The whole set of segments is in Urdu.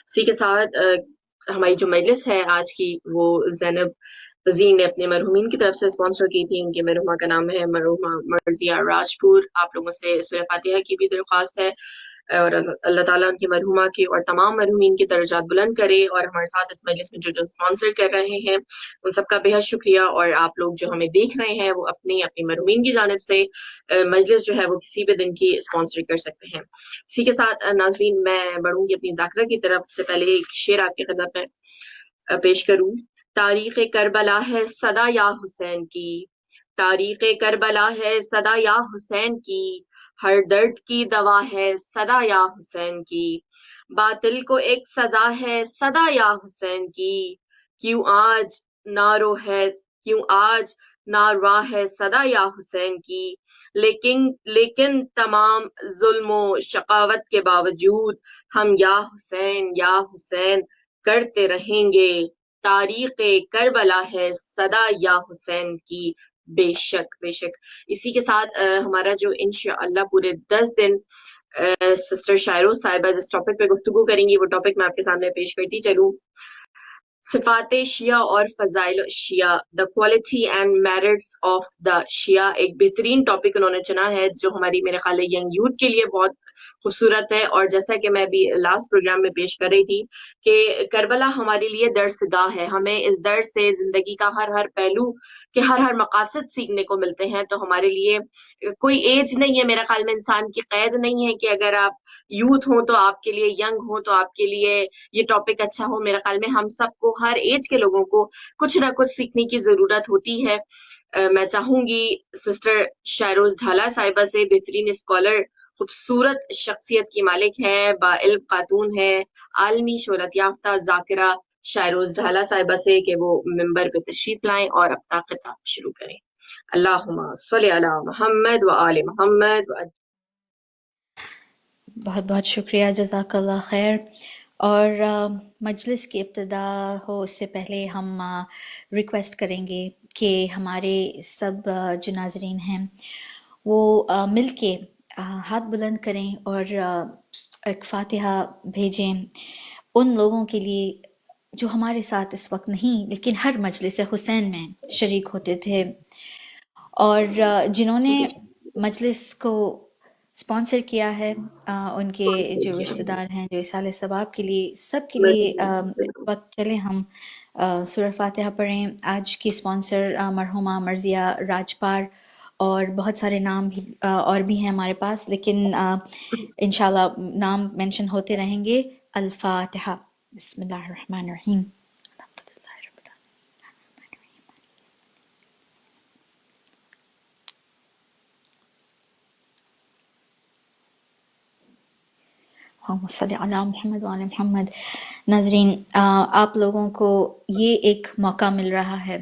اسی کے ساتھ ہماری جو مجلس ہے آج کی وہ زینب وزیر نے اپنے مرحومین کی طرف سے اسپانسر کی تھی. ان کی مرحومہ کا نام ہے مرحومہ مرضیہ راجپور. آپ لوگوں سے سورہ فاتحہ کی بھی درخواست ہے اور اللہ تعالیٰ ان کی مرحومہ کی اور تمام مرحومین کے درجات بلند کرے. اور ہمارے ساتھ اس مجلس میں جو اسپانسر کر رہے ہیں ان سب کا بے حد شکریہ. اور آپ لوگ جو ہمیں دیکھ رہے ہیں وہ اپنی مرحومین کی جانب سے مجلس جو ہے وہ کسی بھی دن کی اسپانسر کر سکتے ہیں. اسی کے ساتھ ناظرین میں بڑھوں گی اپنی ذاکرہ کی طرف. سے پہلے ایک شعر آپ کی خدمت میں پیش کروں. تاریخ کربلا ہے صدا یا حسین کی، تاریخ کربلا ہے صدا یا حسین کی، ہر درد کی دوا ہے صدا یا حسین کی، باطل کو ایک سزا ہے صدا یا حسین کی، کیوں آج نارو ہے کیوں آج ناروا ہے صدا یا حسین کی، لیکن تمام ظلم و شقاوت کے باوجود ہم یا حسین کرتے رہیں گے. تاریخ کربلا ہے صدا یا حسین کی. بے شک بے شک. اسی کے ساتھ ہمارا جو انشاءاللہ پورے 10 دن سسٹر شائرو صاحبہ جس ٹاپک پہ گفتگو کریں گی وہ ٹاپک میں آپ کے سامنے پیش کرتی چلوں. صفات شیعہ اور فضائل شیعہ، the quality and merits of the Shia. ایک بہترین ٹاپک انہوں نے چنا ہے جو ہماری میرے خیال ہے ینگ یوتھ کے لیے بہت خوبصورت ہے. اور جیسا کہ میں بھی لاسٹ پروگرام میں پیش کر رہی تھی کہ کربلا ہمارے لیے درس گاہ ہے، ہمیں اس درس سے زندگی کا ہر پہلو کے ہر مقاصد سیکھنے کو ملتے ہیں. تو ہمارے لیے کوئی ایج نہیں ہے میرے خیال میں، انسان کی قید نہیں ہے کہ اگر آپ یوتھ ہوں تو آپ کے لیے، ینگ ہوں تو آپ کے لیے یہ ٹاپک اچھا ہو. میرے خیال میں ہم سب کو، ہر ایج کے لوگوں کو کچھ نہ کچھ سیکھنے کی ضرورت ہوتی ہے. میں چاہوں گی سسٹر شائروز ڈھالا صاحبہ سے، بہترین اسکالر، خوبصورت شخصیت کی مالک ہے، باعلم خاتون ہے، عالمی شہرت یافتہ ذاکرہ شائروز ڈھالا صاحبہ سے کہ وہ ممبر پہ تشریف لائیں اور اپنا خطاب شروع کریں. اللہم صلی علی محمد و آل محمد. بہت بہت شکریہ، جزاک اللہ خیر. اور مجلس کی ابتدا ہو اس سے پہلے ہم ریکویسٹ کریں گے کہ ہمارے سب جو ناظرین ہیں وہ مل کے ہاتھ بلند کریں اور ایک فاتحہ بھیجیں ان لوگوں کے لیے جو ہمارے ساتھ اس وقت نہیں لیکن ہر مجلس حسین میں شریک ہوتے تھے، اور جنہوں نے مجلس کو اسپانسر کیا ہے، ان کے جو رشتہ دار ہیں جو اصالِ ثواب کے لیے، سب کے لیے اس وقت چلیں ہم سورہ فاتحہ پڑھیں. آج کی اسپانسر مرحومہ مرضیہ راجپار، اور بہت سارے نام بھی اور بھی ہیں ہمارے پاس، لیکن انشاءاللہ نام مینشن ہوتے رہیں گے. الفاتحہ. بسم اللہ الرحمن الرحیم. اللہم صلی علی محمد وعلی محمد. ناظرین، آپ لوگوں کو یہ ایک موقع مل رہا ہے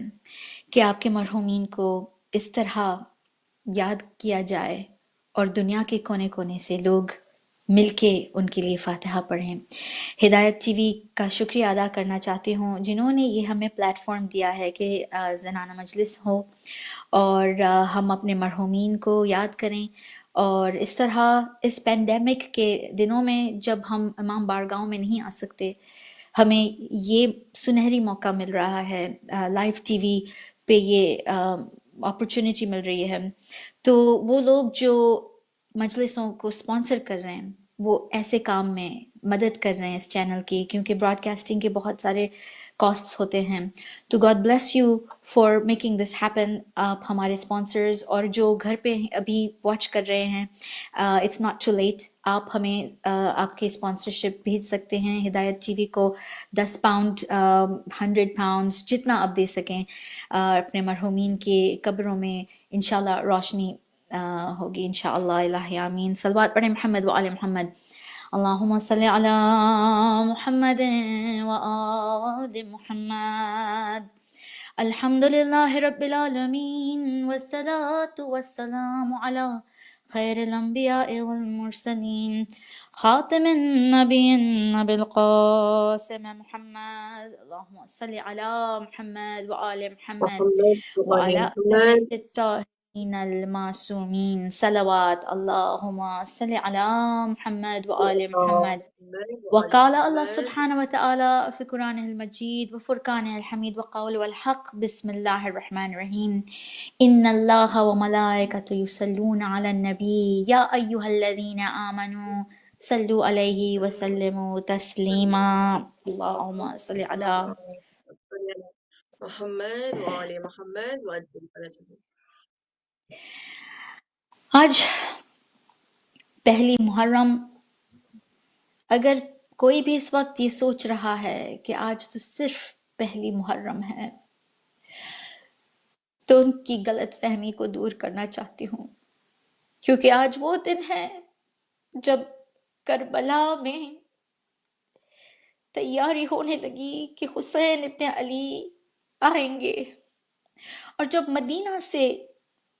کہ آپ کے مرحومین کو اس طرح یاد کیا جائے اور دنیا کے کونے کونے سے لوگ مل کے ان کے لیے فاتحہ پڑھیں. ہدایت ٹی وی کا شکریہ ادا کرنا چاہتی ہوں جنہوں نے یہ ہمیں پلیٹ فارم دیا ہے کہ زنانہ مجلس ہو اور ہم اپنے مرحومین کو یاد کریں. اور اس طرح اس پینڈیمک کے دنوں میں جب ہم امام بارگاہوں میں نہیں آ سکتے، ہمیں یہ سنہری موقع مل رہا ہے، لائیو ٹی وی پہ یہ اپرچونٹی مل رہی ہے. تو وہ لوگ جو مجلسوں کو اسپانسر کر رہے ہیں وہ ایسے کام میں مدد کر رہے ہیں اس چینل کی، کیونکہ براڈ کاسٹنگ کے بہت سارے کاسٹس ہوتے ہیں. تو God bless you for making this happen. آپ ہمارے اسپانسرز اور جو گھر پہ ابھی واچ کر رہے ہیں، اٹس ناٹ ٹو لیٹ. آپ ہمیں آپ کے اسپانسرشپ بھیج سکتے ہیں ہدایت ٹی وی کو. 10 پاؤنڈ، 100 پاؤنڈز، جتنا آپ دے سکیں. اپنے مرحومین کے قبروں میں انشاءاللہ روشنی ہوگی انشاءاللہ. الہ آمین. صلوات پڑھیں محمد و آل محمد. اللہم صلی علی محمد و آل محمد. الحمدللہ رب العالمین والصلاة والسلام علی خیر الانبیاء والمرسلین خاتم النبیین ابی القاسم محمد. اللہم صلی علی محمد و آل محمد محمد و آل وعلی اہل محمد. بیت الطاہرین المعصومين صلوات اللهم صل على محمد وآل محمد. وقال الله سبحانه وتعالى في قرآنه المجيد وفرقانه الحميد وقوله الحق بسم الله الرحمن الرحيم إن الله وملائكته يصلون على النبي يا أيها الذين آمنوا صلوا عليه وسلموا تسليما. اللهم صل على محمد وآل محمد وعجل فرجهم. آج پہلی محرم، اگر کوئی بھی اس وقت یہ سوچ رہا ہے کہ آج تو صرف پہلی محرم ہے، تو ان کی غلط فہمی کو دور کرنا چاہتی ہوں، کیونکہ آج وہ دن ہے جب کربلا میں تیاری ہونے لگی کہ حسین ابن علی آئیں گے، اور جب مدینہ سے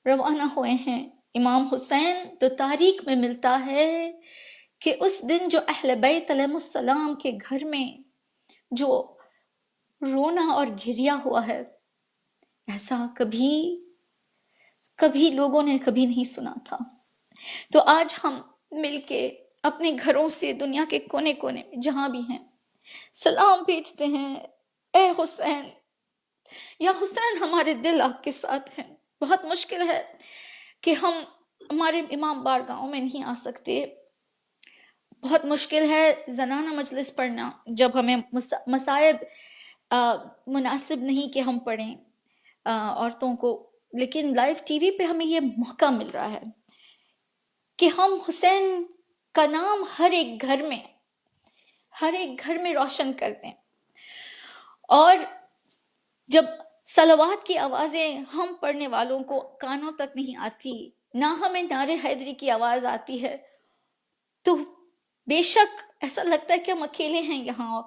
روانہ ہوئے ہیں امام حسین، تو تاریخ میں ملتا ہے کہ اس دن جو اہل بیت علیہ السلام کے گھر میں جو رونا اور گھریا ہوا ہے، ایسا کبھی لوگوں نے کبھی نہیں سنا تھا۔ تو آج ہم مل کے اپنے گھروں سے دنیا کے کونے کونے میں جہاں بھی ہیں سلام بھیجتے ہیں، اے حسین، یا حسین ہمارے دل آپ کے ساتھ ہیں۔ بہت مشکل ہے کہ ہم ہمارے امام بارگاہوں میں نہیں آ سکتے، بہت مشکل ہے زنانہ مجلس پڑھنا جب ہمیں مصائب مناسب نہیں کہ ہم پڑھیں عورتوں کو، لیکن لائیو ٹی وی پہ ہمیں یہ موقع مل رہا ہے کہ ہم حسین کا نام ہر ایک گھر میں روشن کر دیں۔ اور جب صلوات کی آوازیں ہم پڑھنے والوں کو کانوں تک نہیں آتی، نہ ہمیں نعرے حیدری کی آواز آتی ہے، تو بے شک ایسا لگتا ہے کہ ہم اکیلے ہیں یہاں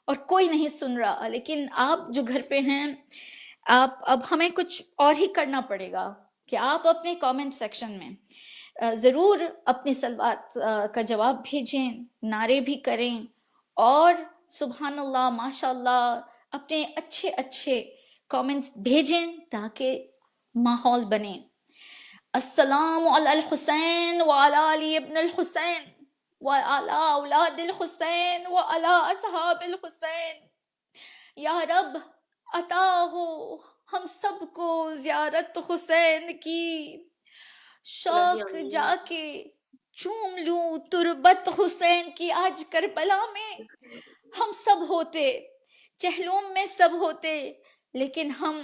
اور کوئی نہیں سن رہا۔ لیکن آپ جو گھر پہ ہیں، اب ہمیں کچھ اور ہی کرنا پڑے گا کہ آپ اپنے کامنٹ سیکشن میں ضرور اپنی صلوات کا جواب بھیجیں، نعرے بھی کریں، اور سبحان اللہ ماشاء اللہ اپنے اچھے کامنٹس بھیجیں تاکہ ماحول بنے۔ السلام علی الحسین وعلی علی ابن الحسین وعلی اولاد الحسین وعلی اصحاب الحسین۔ یا رب عطا ہو ہم سب کو زیارت حسین کی، شوق جا کے چوم لوں تربت حسین کی۔ آج کربلا میں ہم سب ہوتے، چہلوم میں سب ہوتے، لیکن ہم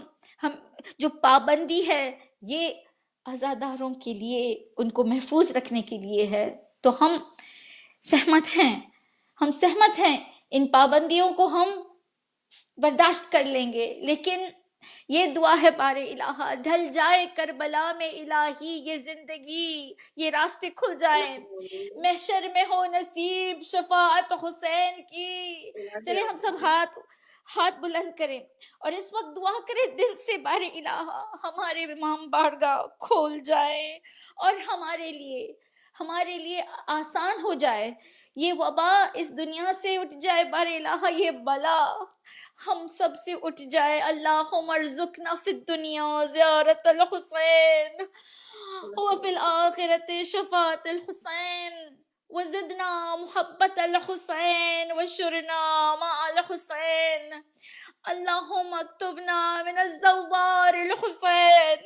جو پابندی ہے یہ عزاداروں کے لیے، ان کو محفوظ رکھنے کے لیے ہے، تو ہم سہمت ہیں ان پابندیوں کو ہم برداشت کر لیں گے، لیکن یہ دعا ہے بار الہ، ڈھل جائے کربلا میں الہی یہ زندگی، یہ راستے کھل جائیں، محشر میں ہو نصیب شفاعت حسین کی۔ چلے ہم سب ہاتھ بلند کریں اور اس وقت دعا کریں دل سے، بار الہ ہمارے امام بارگاہ کھول جائیں اور ہمارے لیے آسان ہو جائے، یہ وبا اس دنیا سے اٹھ جائے، بار الہ یہ بلا ہم سب سے اٹھ جائے۔ اللہم ارزقنا فی الدنیا زیارت الحسین وفی الآخرت شفاعت الحسین وزدنا محبت الحسین وشرنا مع الحسین۔ اللہم اکتبنا من الزوار الحسین،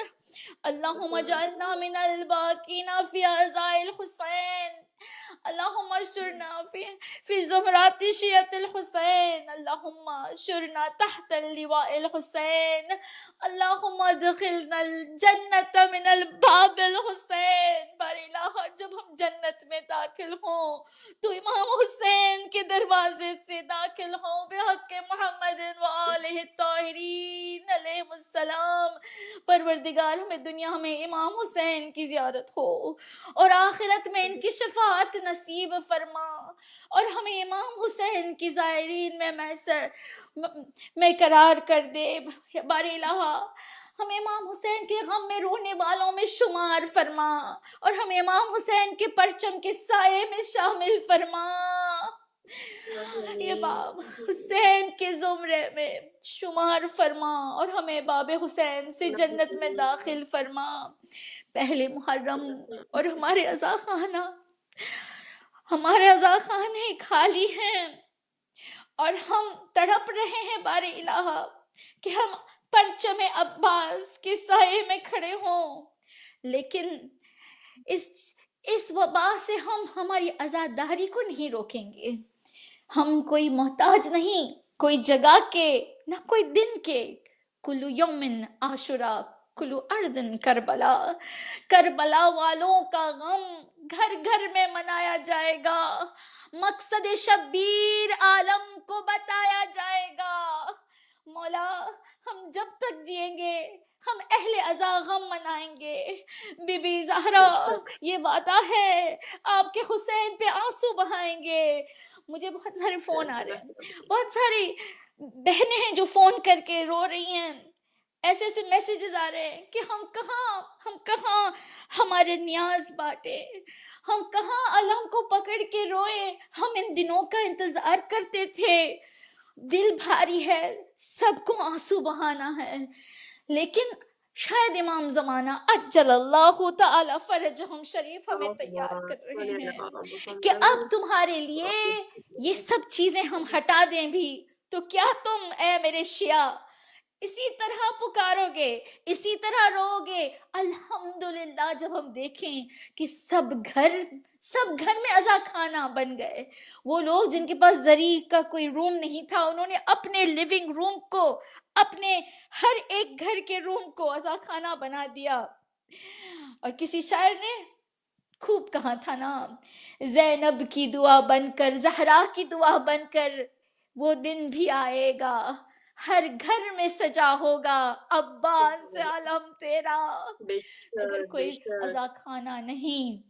اللہم اجعلنا من الباقین فی عزاء الحسین، اللہم اشرنا فی زمرات شیعت الحسین، اللہم اشرنا تحت اللواء الحسین، اللہم ادخلنا الجنت من الباب الحسین۔ بار الہ جب ہم جنت میں داخل ہوں تو امام حسین کے دروازے سے داخل ہوں، بحق محمد و آلہ الطاہرین علیہ السلام۔ پروردگار ہمیں دنیا میں امام حسین کی زیارت ہو اور آخرت میں ان کی شفاعت نصیب فرما، اور ہمیں امام حسین کی زائرین میں قرار کر دے۔ بار الہ ہمیں امام حسین کے غم میں رونے والوں میں شمار فرما، اور ہمیں امام حسین کے پرچم کے سائے میں شامل فرما۔ یہ باب حسین کے زمرے میں شمار فرما اور ہمیں باب حسین سے جنت میں داخل فرما. پہلے محرم اور ہمارے عزا خانہ، ہمارے عزا خانے خالی ہیں اور ہم تڑپ رہے ہیں بار الہ کہ ہم پرچم عباس کے سائے میں کھڑے ہوں، لیکن اس وبا سے ہم ہماری عزاداری کو نہیں روکیں گے. ہم کوئی محتاج نہیں، کوئی جگہ کے نہ کوئی دن کے. کلو یومن عاشورا کلو اردن کربلا. کربلا والوں کا غم گھر گھر میں منایا جائے گا، مقصد شبیر عالم کو بتایا جائے گا. مولا ہم جب تک جئیں گے ہم اہل عزا غم منائیں گے. بی بی زہرا یہ وعدہ ہے، آپ کے حسین پہ آنسو بہائیں گے. مجھے بہت سارے فون آ رہے ہیں، بہت ساری بہنیں ہیں جو فون کر کے رو رہی ہیں. ایسے ایسے میسیجز آ رہے ہیں کہ ہم کہاں ہمارے نیاز باٹے، ہم کہاں علم کو پکڑ کے روئے. ہم ان دنوں کا انتظار کرتے تھے. دل بھاری ہے، سب کو آنسو بہانا ہے، لیکن شاید امام زمانہ عجل اللہ تعالی فرجہم شریف ہمیں تیار کر رہے ہیں کہ اب تمہارے لیے یہ سب چیزیں ہم ہٹا دیں بھی تو کیا تم اے میرے شیعہ اسی طرح پکارو گے، اسی طرح رو گے. الحمدللہ جب ہم دیکھیں کہ سب گھر میں عزا خانہ بن گئے. وہ لوگ جن کے پاس زری کا کوئی روم نہیں تھا، انہوں نے اپنے لیونگ روم کو، اپنے ہر ایک گھر کے روم کو عزا خانہ بنا دیا. اور کسی شاعر نے خوب کہا تھا نا، زینب کی دعا بن کر، زہرا کی دعا بن کر وہ دن بھی آئے گا، ہر گھر میں سجا ہوگا عباس عالم تیرا. اگر کوئی عزا خانہ نہیں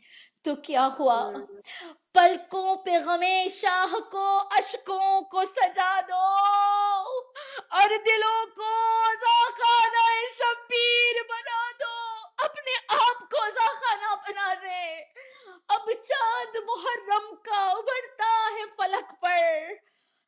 تو کیا ہوا؟ پلکوں پہ غم شاہ کو، اشکوں کو سجا دو اور دلوں کو عزا خانہ شبیر بنا دو. اپنے آپ کو عزا خانہ بنا دے. اب چاند محرم کا ابھرتا ہے فلک پر،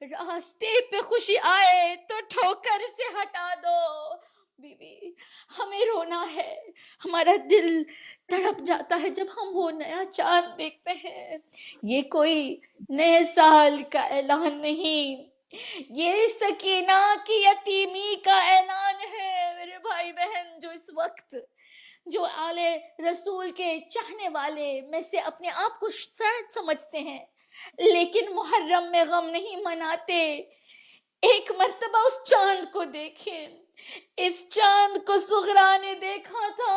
راستے پہ خوشی آئے تو ٹھوکر سے ہٹا دو. بی بی ہمیں رونا ہے، ہمارا دل تڑپ جاتا ہے جب ہم وہ نیا چاند دیکھتے ہیں. یہ کوئی نئے سال کا اعلان نہیں، یہ سکینہ کی یتیمی کا اعلان ہے. میرے بھائی بہن جو اس وقت جو آل رسول کے چاہنے والے میں سے اپنے آپ کو شاید سمجھتے ہیں لیکن محرم میں غم نہیں مناتے، ایک مرتبہ اس چاند کو دیکھیں. اس چاند کو صغرا نے دیکھا تھا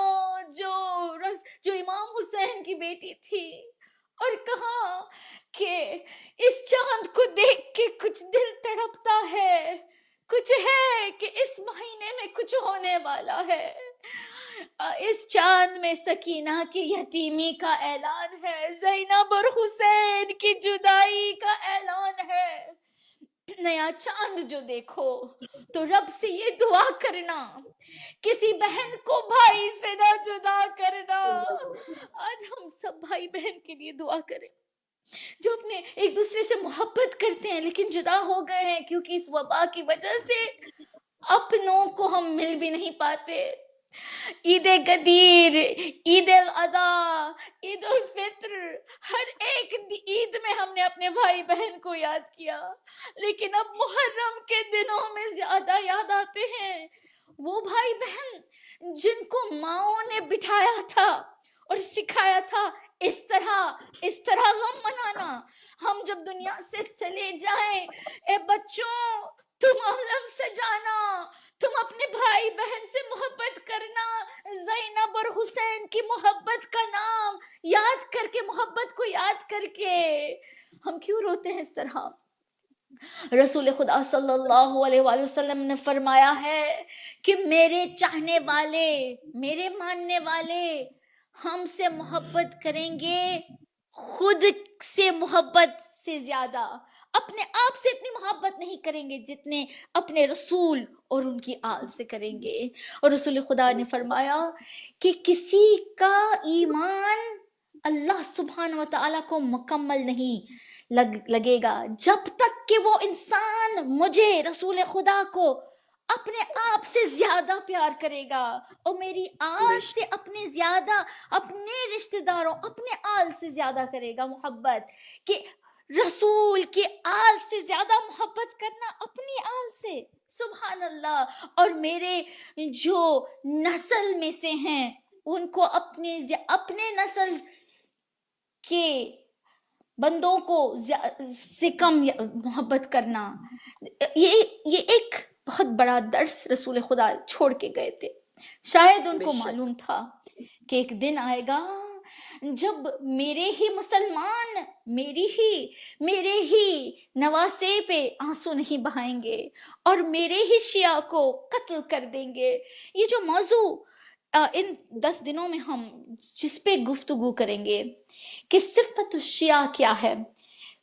جو امام حسین کی بیٹی تھی، اور کہا کہ اس چاند کو دیکھ کے کچھ دل تڑپتا ہے، کچھ ہے کہ اس مہینے میں کچھ ہونے والا ہے. اس چاند میں سکینہ کی یتیمی کا اعلان ہے، زینب اور حسین کی جدائی کا اعلان ہے. نیا چاند جو دیکھو تو رب سے یہ دعا کرنا، کسی بہن کو بھائی سے نہ جدا کرنا. آج ہم سب بھائی بہن کے لیے دعا کریں جو اپنے ایک دوسرے سے محبت کرتے ہیں لیکن جدا ہو گئے ہیں کیونکہ اس وبا کی وجہ سے اپنوں کو ہم مل بھی نہیں پاتے. عید غدیر، عید الاضحیٰ، عید الفطر، ہر ایک عید میں ہم نے اپنے بھائی بہن کو یاد کیا، لیکن اب محرم کے دنوں میں زیادہ یاد آتے ہیں وہ بھائی بہن جن کو ماؤں نے بٹھایا تھا اور سکھایا تھا اس طرح غم منانا. ہم جب دنیا سے چلے جائیں، اے بچوں تم عالم سے جانا، تم اپنے بھائی بہن سے محبت کرنا. زینب اور حسین کی محبت کا نام یاد کر کے، محبت کو یاد کر کے ہم کیوں روتے ہیں اس طرح؟ رسول خدا صلی اللہ علیہ وآلہ وسلم نے فرمایا ہے کہ میرے چاہنے والے، میرے ماننے والے ہم سے محبت کریں گے خود سے محبت سے زیادہ، اپنے آپ سے اتنی محبت نہیں کریں گے جتنے اپنے رسول اور ان کی آل سے کریں گے. اور رسول خدا نے فرمایا کہ کسی کا ایمان اللہ سبحانہ و تعالیٰ کو مکمل نہیں لگے گا جب تک کہ وہ انسان مجھے رسول خدا کو اپنے آپ سے زیادہ پیار کرے گا اور میری آل سے اپنے زیادہ، اپنے رشتہ داروں، اپنے آل سے زیادہ کرے گا محبت، کہ رسول کی آل سے زیادہ محبت کرنا اپنی آل سے، سبحان اللہ، اور میرے جو نسل میں سے ہیں ان کو اپنے نسل کے بندوں کو سے کم محبت کرنا، یہ ایک بہت بڑا درس رسول خدا چھوڑ کے گئے تھے۔ شاید ان کو معلوم تھا کہ ایک دن آئے گا جب میرے ہی مسلمان میرے ہی نواسے پہ آنسو نہیں بہائیں گے اور میرے ہی شیعہ کو قتل کر دیں گے۔ یہ جو موضوع ان 10 دنوں میں ہم جس پہ گفتگو کریں گے کہ صفت الشیعہ کیا ہے،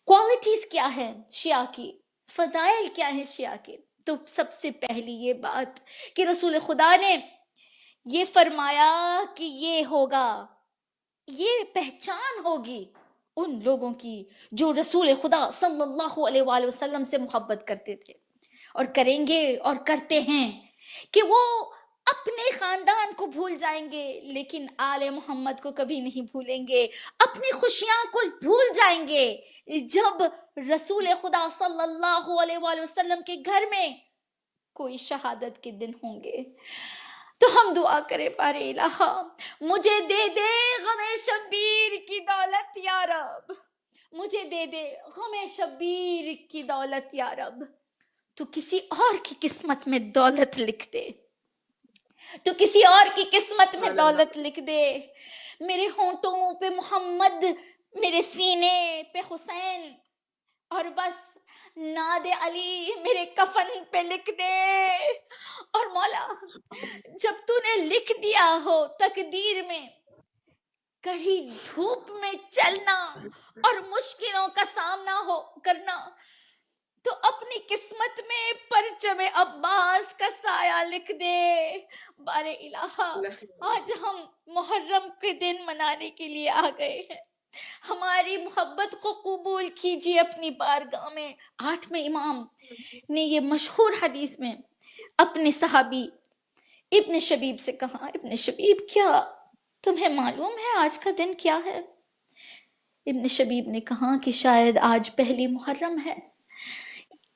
کوالٹیز کیا ہے شیعہ کی، فضائل کیا ہے شیعہ کے، تو سب سے پہلی یہ بات کہ رسول خدا نے یہ فرمایا کہ یہ ہوگا، یہ پہچان ہوگی ان لوگوں کی جو رسول خدا صلی اللہ علیہ وآلہ وسلم سے محبت کرتے تھے اور کریں گے اور کرتے ہیں، کہ وہ اپنے خاندان کو بھول جائیں گے لیکن آل محمد کو کبھی نہیں بھولیں گے، اپنی خوشیاں کو بھول جائیں گے جب رسول خدا صلی اللہ علیہ وآلہ وسلم کے گھر میں کوئی شہادت کے دن ہوں گے۔ تو ہم دعا کریں، بارے الہ مجھے دے دے غم شبیر کی دولت یا رب، مجھے دے دے غم شبیر کی دولت یا رب، تو کسی اور کی قسمت میں دولت لکھ دے، تو کسی اور کی قسمت میں دولت لکھ دے۔ میرے ہونٹوں پہ محمد، میرے سینے پہ حسین، اور بس ناد علی میرے کفن پہ لکھ دے۔ اور مولا جب تو نے لکھ دیا ہو تقدیر میں کڑی دھوپ میں چلنا اور مشکلوں کا سامنا ہو کرنا، تو اپنی قسمت میں پرچم عباس کا سایہ لکھ دے۔ بارے الہ آج ہم محرم کے دن منانے کے لیے آ گئے ہیں، ہماری محبت کو قبول کیجیے اپنی بارگاہ میں۔ 8ویں امام نے یہ مشہور حدیث میں اپنے صحابی ابن شبیب سے کہا، ابن شبیب کیا تمہیں معلوم ہے آج کا دن کیا ہے؟ ابن شبیب نے کہا کہ شاید آج پہلی محرم ہے۔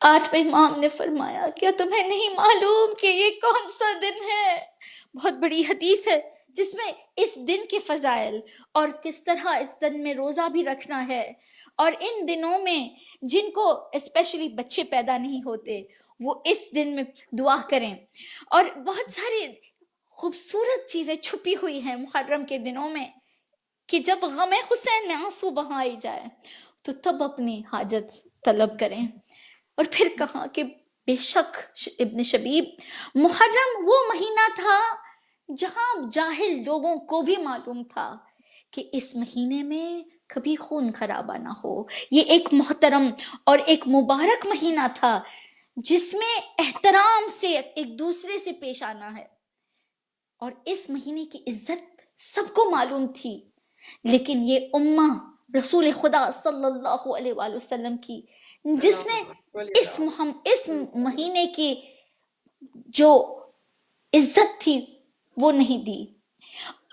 8ویں امام نے فرمایا کیا تمہیں نہیں معلوم کہ یہ کون سا دن ہے؟ بہت بڑی حدیث ہے جس میں اس دن کے فضائل اور کس طرح اس دن میں روزہ بھی رکھنا ہے، اور ان دنوں میں جن کو اسپیشلی بچے پیدا نہیں ہوتے وہ اس دن میں دعا کریں، اور بہت ساری خوبصورت چیزیں چھپی ہوئی ہیں محرم کے دنوں میں کہ جب غم حسین میں آنسو بہائے جائے تو تب اپنی حاجت طلب کریں۔ اور پھر کہا کہ بے شک ابن شبیب محرم وہ مہینہ تھا جہاں جاہل لوگوں کو بھی معلوم تھا کہ اس مہینے میں کبھی خون خرابہ نہ ہو، یہ ایک محترم اور ایک مبارک مہینہ تھا جس میں احترام سے ایک دوسرے سے پیش آنا ہے، اور اس مہینے کی عزت سب کو معلوم تھی، لیکن یہ امہ رسول خدا صلی اللہ علیہ وآلہ وسلم کی جس نے اس مہینے کی جو عزت تھی وہ نہیں دی،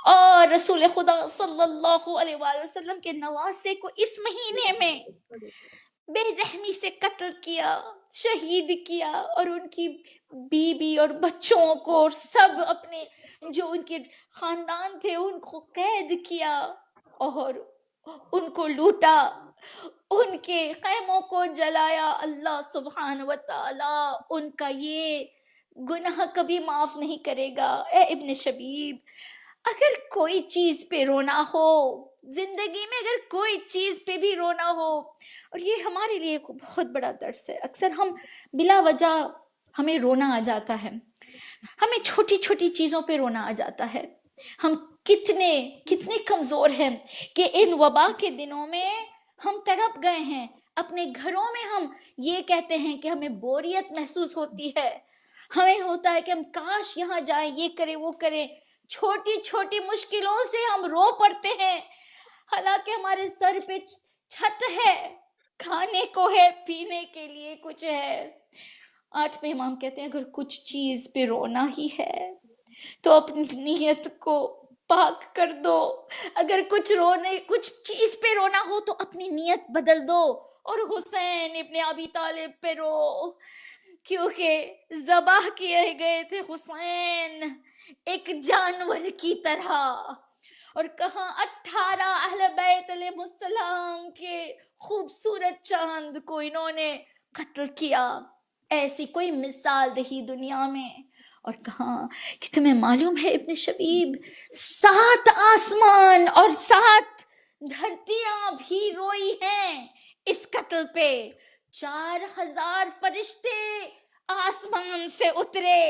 اور رسول خدا صلی اللہ علیہ وآلہ وسلم کے نواسے کو اس مہینے میں بے رحمی سے قتل کیا، شہید کیا، اور ان کی بیوی اور بچوں کو اور سب اپنے جو ان کے خاندان تھے ان کو قید کیا اور ان کو لوٹا، ان کے خیموں کو جلایا۔ اللہ سبحانہ و تعالی ان کا یہ گناہ کبھی معاف نہیں کرے گا۔ اے ابن شبیب، اگر کوئی چیز پہ رونا ہو زندگی میں، اگر کوئی چیز پہ بھی رونا ہو، اور یہ ہمارے لیے بہت بڑا درس ہے، اکثر ہم بلا وجہ ہمیں رونا آ جاتا ہے، ہمیں چھوٹی چھوٹی چیزوں پہ رونا آ جاتا ہے، ہم کتنے کمزور ہیں کہ ان وبا کے دنوں میں ہم تڑپ گئے ہیں، اپنے گھروں میں ہم یہ کہتے ہیں کہ ہمیں بوریت محسوس ہوتی ہے، ہمیں ہوتا ہے کہ ہم کاش یہاں جائیں، یہ کریں وہ کریں، چھوٹی چھوٹی مشکلوں سے ہم رو پڑتے ہیں، حالانکہ ہمارے سر پہ چھت ہے، کھانے کو ہے، پینے کے لیے کچھ ہے۔ 8ویں امام کہتے ہیں اگر کچھ چیز پہ رونا ہی ہے تو اپنی نیت کو پاک کر دو، اگر کچھ چیز پہ رونا ہو تو اپنی نیت بدل دو اور حسین ابن ابی طالب پہ رو، کیونکہ ذبح کیے گئے تھے حسین ایک جانور کی طرح، اور کہاں 18 اہل بیت علیہ السلام کے خوبصورت چاند کو انہوں نے قتل کیا۔ ایسی کوئی مثال دہی دنیا میں، اور کہاں کہ تمہیں معلوم ہے ابن شبیب 7 آسمان اور 7 دھرتیاں بھی روئی ہیں اس قتل پہ، 4000 فرشتے آسمان سے اترے،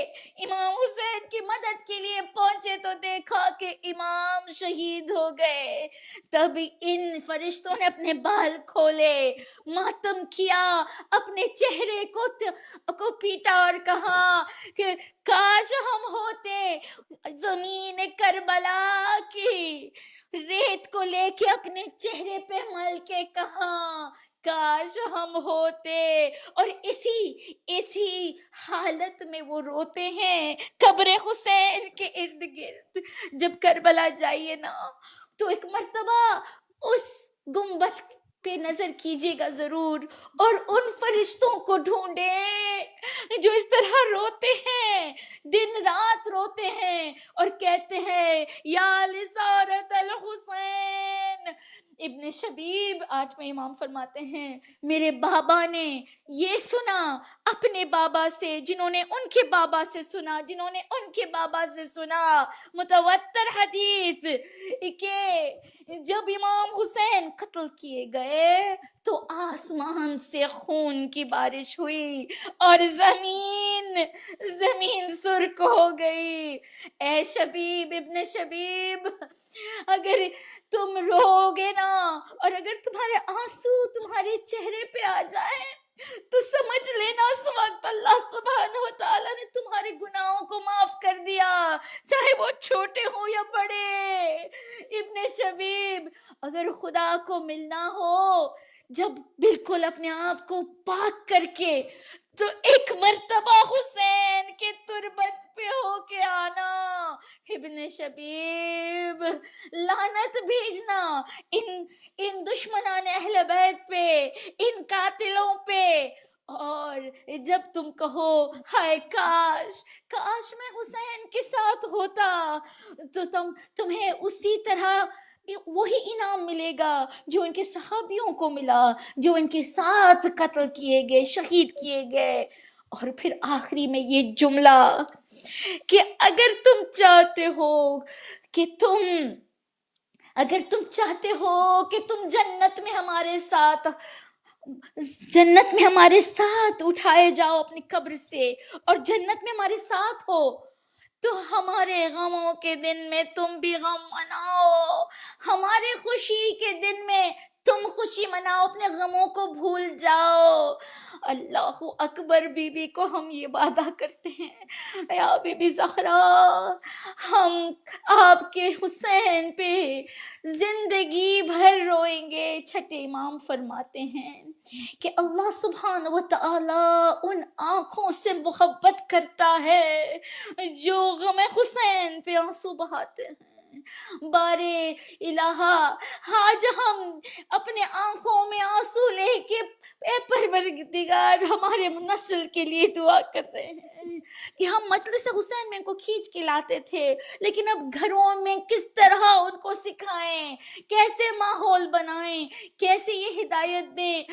امام حسین کی مدد کے لیے پہنچے تو دیکھا کہ امام شہید ہو گئے۔ تب ان فرشتوں نے اپنے بال کھولے، ماتم کیا، اپنے چہرے کو پیٹا اور کہا کہ کاش ہم ہوتے زمین کربلا کی، ریت کو لے کے اپنے چہرے پہ مل کے کہا کاش ہم ہوتے، اور اسی حالت میں وہ روتے ہیں قبر حسین کے ارد گرد۔ جب کربلا جائیے نا تو ایک مرتبہ اس گنبد پہ نظر کیجیے گا ضرور، اور ان فرشتوں کو ڈھونڈیں جو اس طرح روتے ہیں، دن رات روتے ہیں اور کہتے ہیں یا لسارت الحسین۔ ابن شبیب 8ویں امام فرماتے ہیں میرے بابا نے یہ سنا اپنے بابا سے، جنہوں نے ان کے بابا سے سنا، جنہوں نے ان کے بابا سے سنا، متواتر حدیث کہ جب امام حسین قتل کیے گئے تو آسمان سے خون کی بارش ہوئی اور زمین سرخ ہو گئی۔ اے شبیب ابن شبیب، اگر تم رو گے نا اور اگر تمہارے آنسو تمہارے چہرے پہ آ جائیں تو سمجھ لینا اس وقت اللہ سبحانہ و تعالیٰ نے تمہارے گناہوں کو معاف کر دیا، چاہے وہ چھوٹے ہوں یا بڑے۔ ابن شبیب، اگر خدا کو ملنا ہو جب بالکل اپنے آپ کو پاک کر کے تو ایک مرتبہ حسین کے تربت پہ ہو کے آنا۔ ابن شبیب، لعنت بھیجنا ان دشمنان اہل بیت پہ، ان قاتلوں پہ، اور جب تم کہو ہائے کاش میں حسین کے ساتھ ہوتا تو تمہیں اسی طرح وہی انعام ملے گا جو ان کے صحابیوں کو ملا، جو ان کے ساتھ قتل کیے گئے، شہید کیے گئے۔ اور پھر آخری میں یہ جملہ کہ اگر تم چاہتے ہو کہ تم جنت میں ہمارے ساتھ اٹھائے جاؤ اپنی قبر سے اور جنت میں ہمارے ساتھ ہو، تو ہمارے غموں کے دن میں تم بھی غم مناؤ، ہمارے خوشی کے دن میں تم خوشی مناؤ، اپنے غموں کو بھول جاؤ۔ اللہ اکبر۔ بی بی کو ہم یہ وعدہ کرتے ہیں یا بی بی زہرا، ہم آپ کے حسین پہ زندگی بھر روئیں گے۔ چھٹے امام فرماتے ہیں کہ اللہ سبحانہ و تعالی ان آنکھوں سے محبت کرتا ہے جو غم حسین پہ آنسو بہاتے ہیں۔ بارے الہا، آج ہم اپنے آنکھوں میں آنسو لے کے اے پروردگار ہمارے نسل کے لیے دعا کر رہے ہیں کہ ہم مجلس حسین میں ان کو کھینچ کے لاتے تھے، لیکن اب گھروں میں کس طرح ان کو سکھائیں، کیسے ماحول بنائیں، کیسے یہ ہدایت دیں۔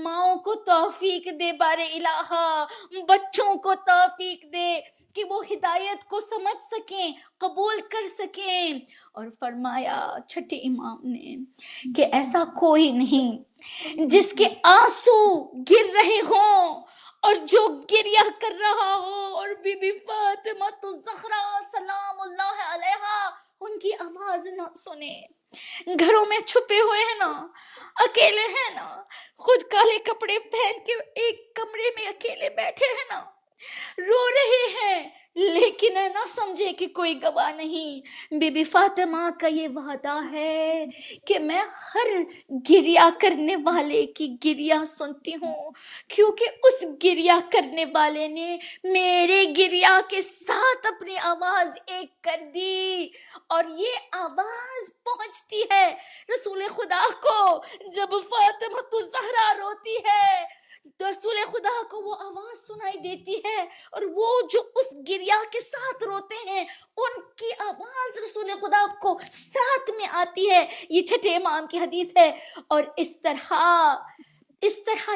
ماؤں کو توفیق دے بارے الہا، بچوں کو توفیق دے کہ وہ ہدایت کو سمجھ سکیں، قبول کر سکیں۔ اور فرمایا چھٹے امام نے کہ ایسا کوئی نہیں جس کے آنسو گر رہے ہوں اور جو گریہ کر رہا ہو اور بی بی فاطمہ الزہرا سلام اللہ علیہا ان کی آواز نہ سنے۔ گھروں میں چھپے ہوئے ہیں نا، اکیلے ہیں نا، خود کالے کپڑے پہن کے ایک کمرے میں اکیلے بیٹھے ہیں نا، رو رہے ہیں لیکن نہ سمجھے کہ کوئی گواہ نہیں. بی بی فاطمہ کا یہ وعدہ ہے کہ میں ہر گریا کرنے والے کی گریا سنتی ہوں، کیونکہ اس گریا کرنے والے نے میرے گریا کے ساتھ اپنی آواز ایک کر دی، اور یہ آواز پہنچتی ہے رسول خدا کو. جب فاطمہ زہرا روتی ہے تو رسول خدا کو وہ آواز سنائی دیتی ہے، اور وہ جو اس گریا کے ساتھ روتے ہیں ان کی آواز رسول خدا کو ساتھ میں آتی ہے. یہ چھٹے امام کی حدیث ہے. اور اس طرح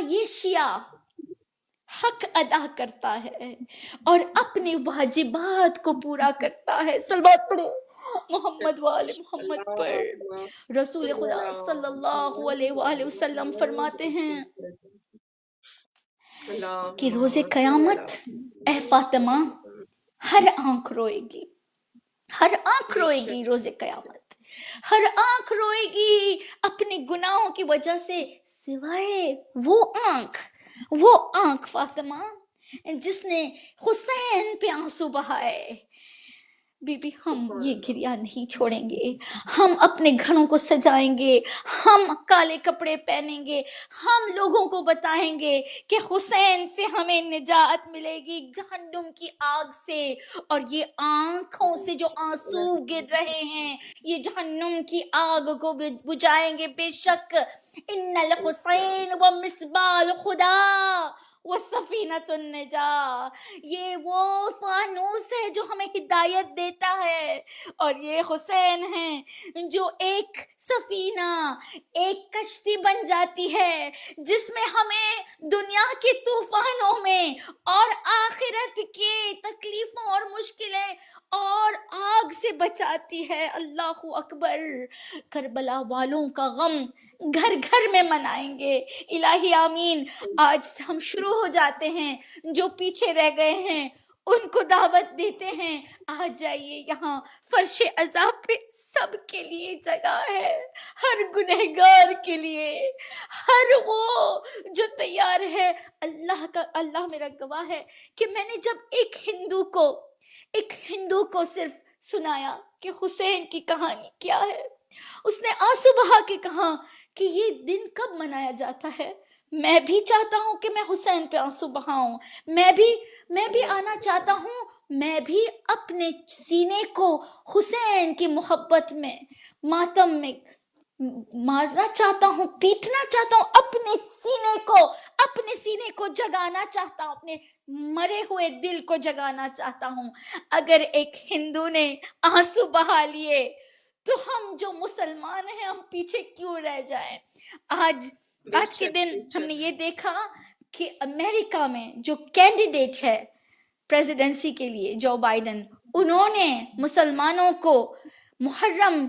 یہ شیعہ حق ادا کرتا ہے اور اپنے واجبات کو پورا کرتا ہے. صلوات پڑھو محمد وآل محمد پر. رسول خدا صلی اللہ علیہ وآلہ وسلم فرماتے ہیں کہ روز قیامت اے فاطمہ ہر آنکھ روئے گی، ہر آنکھ روئے گی روز قیامت، ہر آنکھ روئے گی اپنی گناہوں کی وجہ سے، سوائے وہ آنکھ فاطمہ جس نے حسین پہ آنسو بہائے. بی بی ہم یہ گریا نہیں چھوڑیں گے، ہم اپنے گھروں کو سجائیں گے، ہم کالے کپڑے پہنیں گے، ہم لوگوں کو بتائیں گے کہ حسین سے ہمیں نجات ملے گی جہنم کی آگ سے. اور یہ آنکھوں سے جو آنسو گر رہے ہیں یہ جہنم کی آگ کو بجھائیں گے. بے شک ان الحسین و مصباح الخدا وہ سفینۃ النجاہ، یہ وہ فانوس ہے جو ہمیں ہدایت دیتا ہے، اور یہ حسین ہیں جو ایک سفینہ، ایک کشتی بن جاتی ہے جس میں ہمیں دنیا کے طوفانوں میں اور آخرت کے تکلیفوں اور مشکلیں اور آگ سے بچاتی ہے. اللہ اکبر. کربلا والوں کا غم گھر گھر میں منائیں گے. الہی آمین. آج ہم شروع ہو جاتے ہیں، جو پیچھے رہ گئے ہیں ان کو دعوت دیتے ہیں، آ جائیے یہاں فرش عذاب پہ سب کے لیے جگہ ہے، ہر گنہگار کے لیے، ہر وہ جو تیار ہے. اللہ میرا گواہ ہے کہ میں نے جب ایک ہندو کو صرف سنایا کہ حسین کی کہانی کیا ہے، اس نے آنسو بہا کے کہا کہ یہ دن کب منایا جاتا ہے. میں بھی چاہتا ہوں کہ میں حسین پہ آنسو بہاؤں، میں بھی آنا چاہتا ہوں، میں بھی اپنے سینے کو حسین کی محبت میں، ماتم میں مارنا چاہتا ہوں، پیٹنا چاہتا ہوں، اپنے سینے کو جگانا چاہتا ہوں، اپنے مرے ہوئے دل کو جگانا چاہتا ہوں. اگر ایک ہندو نے آنسو بہا لیے تو ہم جو مسلمان ہیں ہم پیچھے کیوں رہ جائیں. آج کے دن ہم نے یہ دیکھا کہ امریکہ میں جو کینڈیڈیٹ ہے پریزیڈنسی کے لیے جو بائیڈن، انہوں نے مسلمانوں کو محرم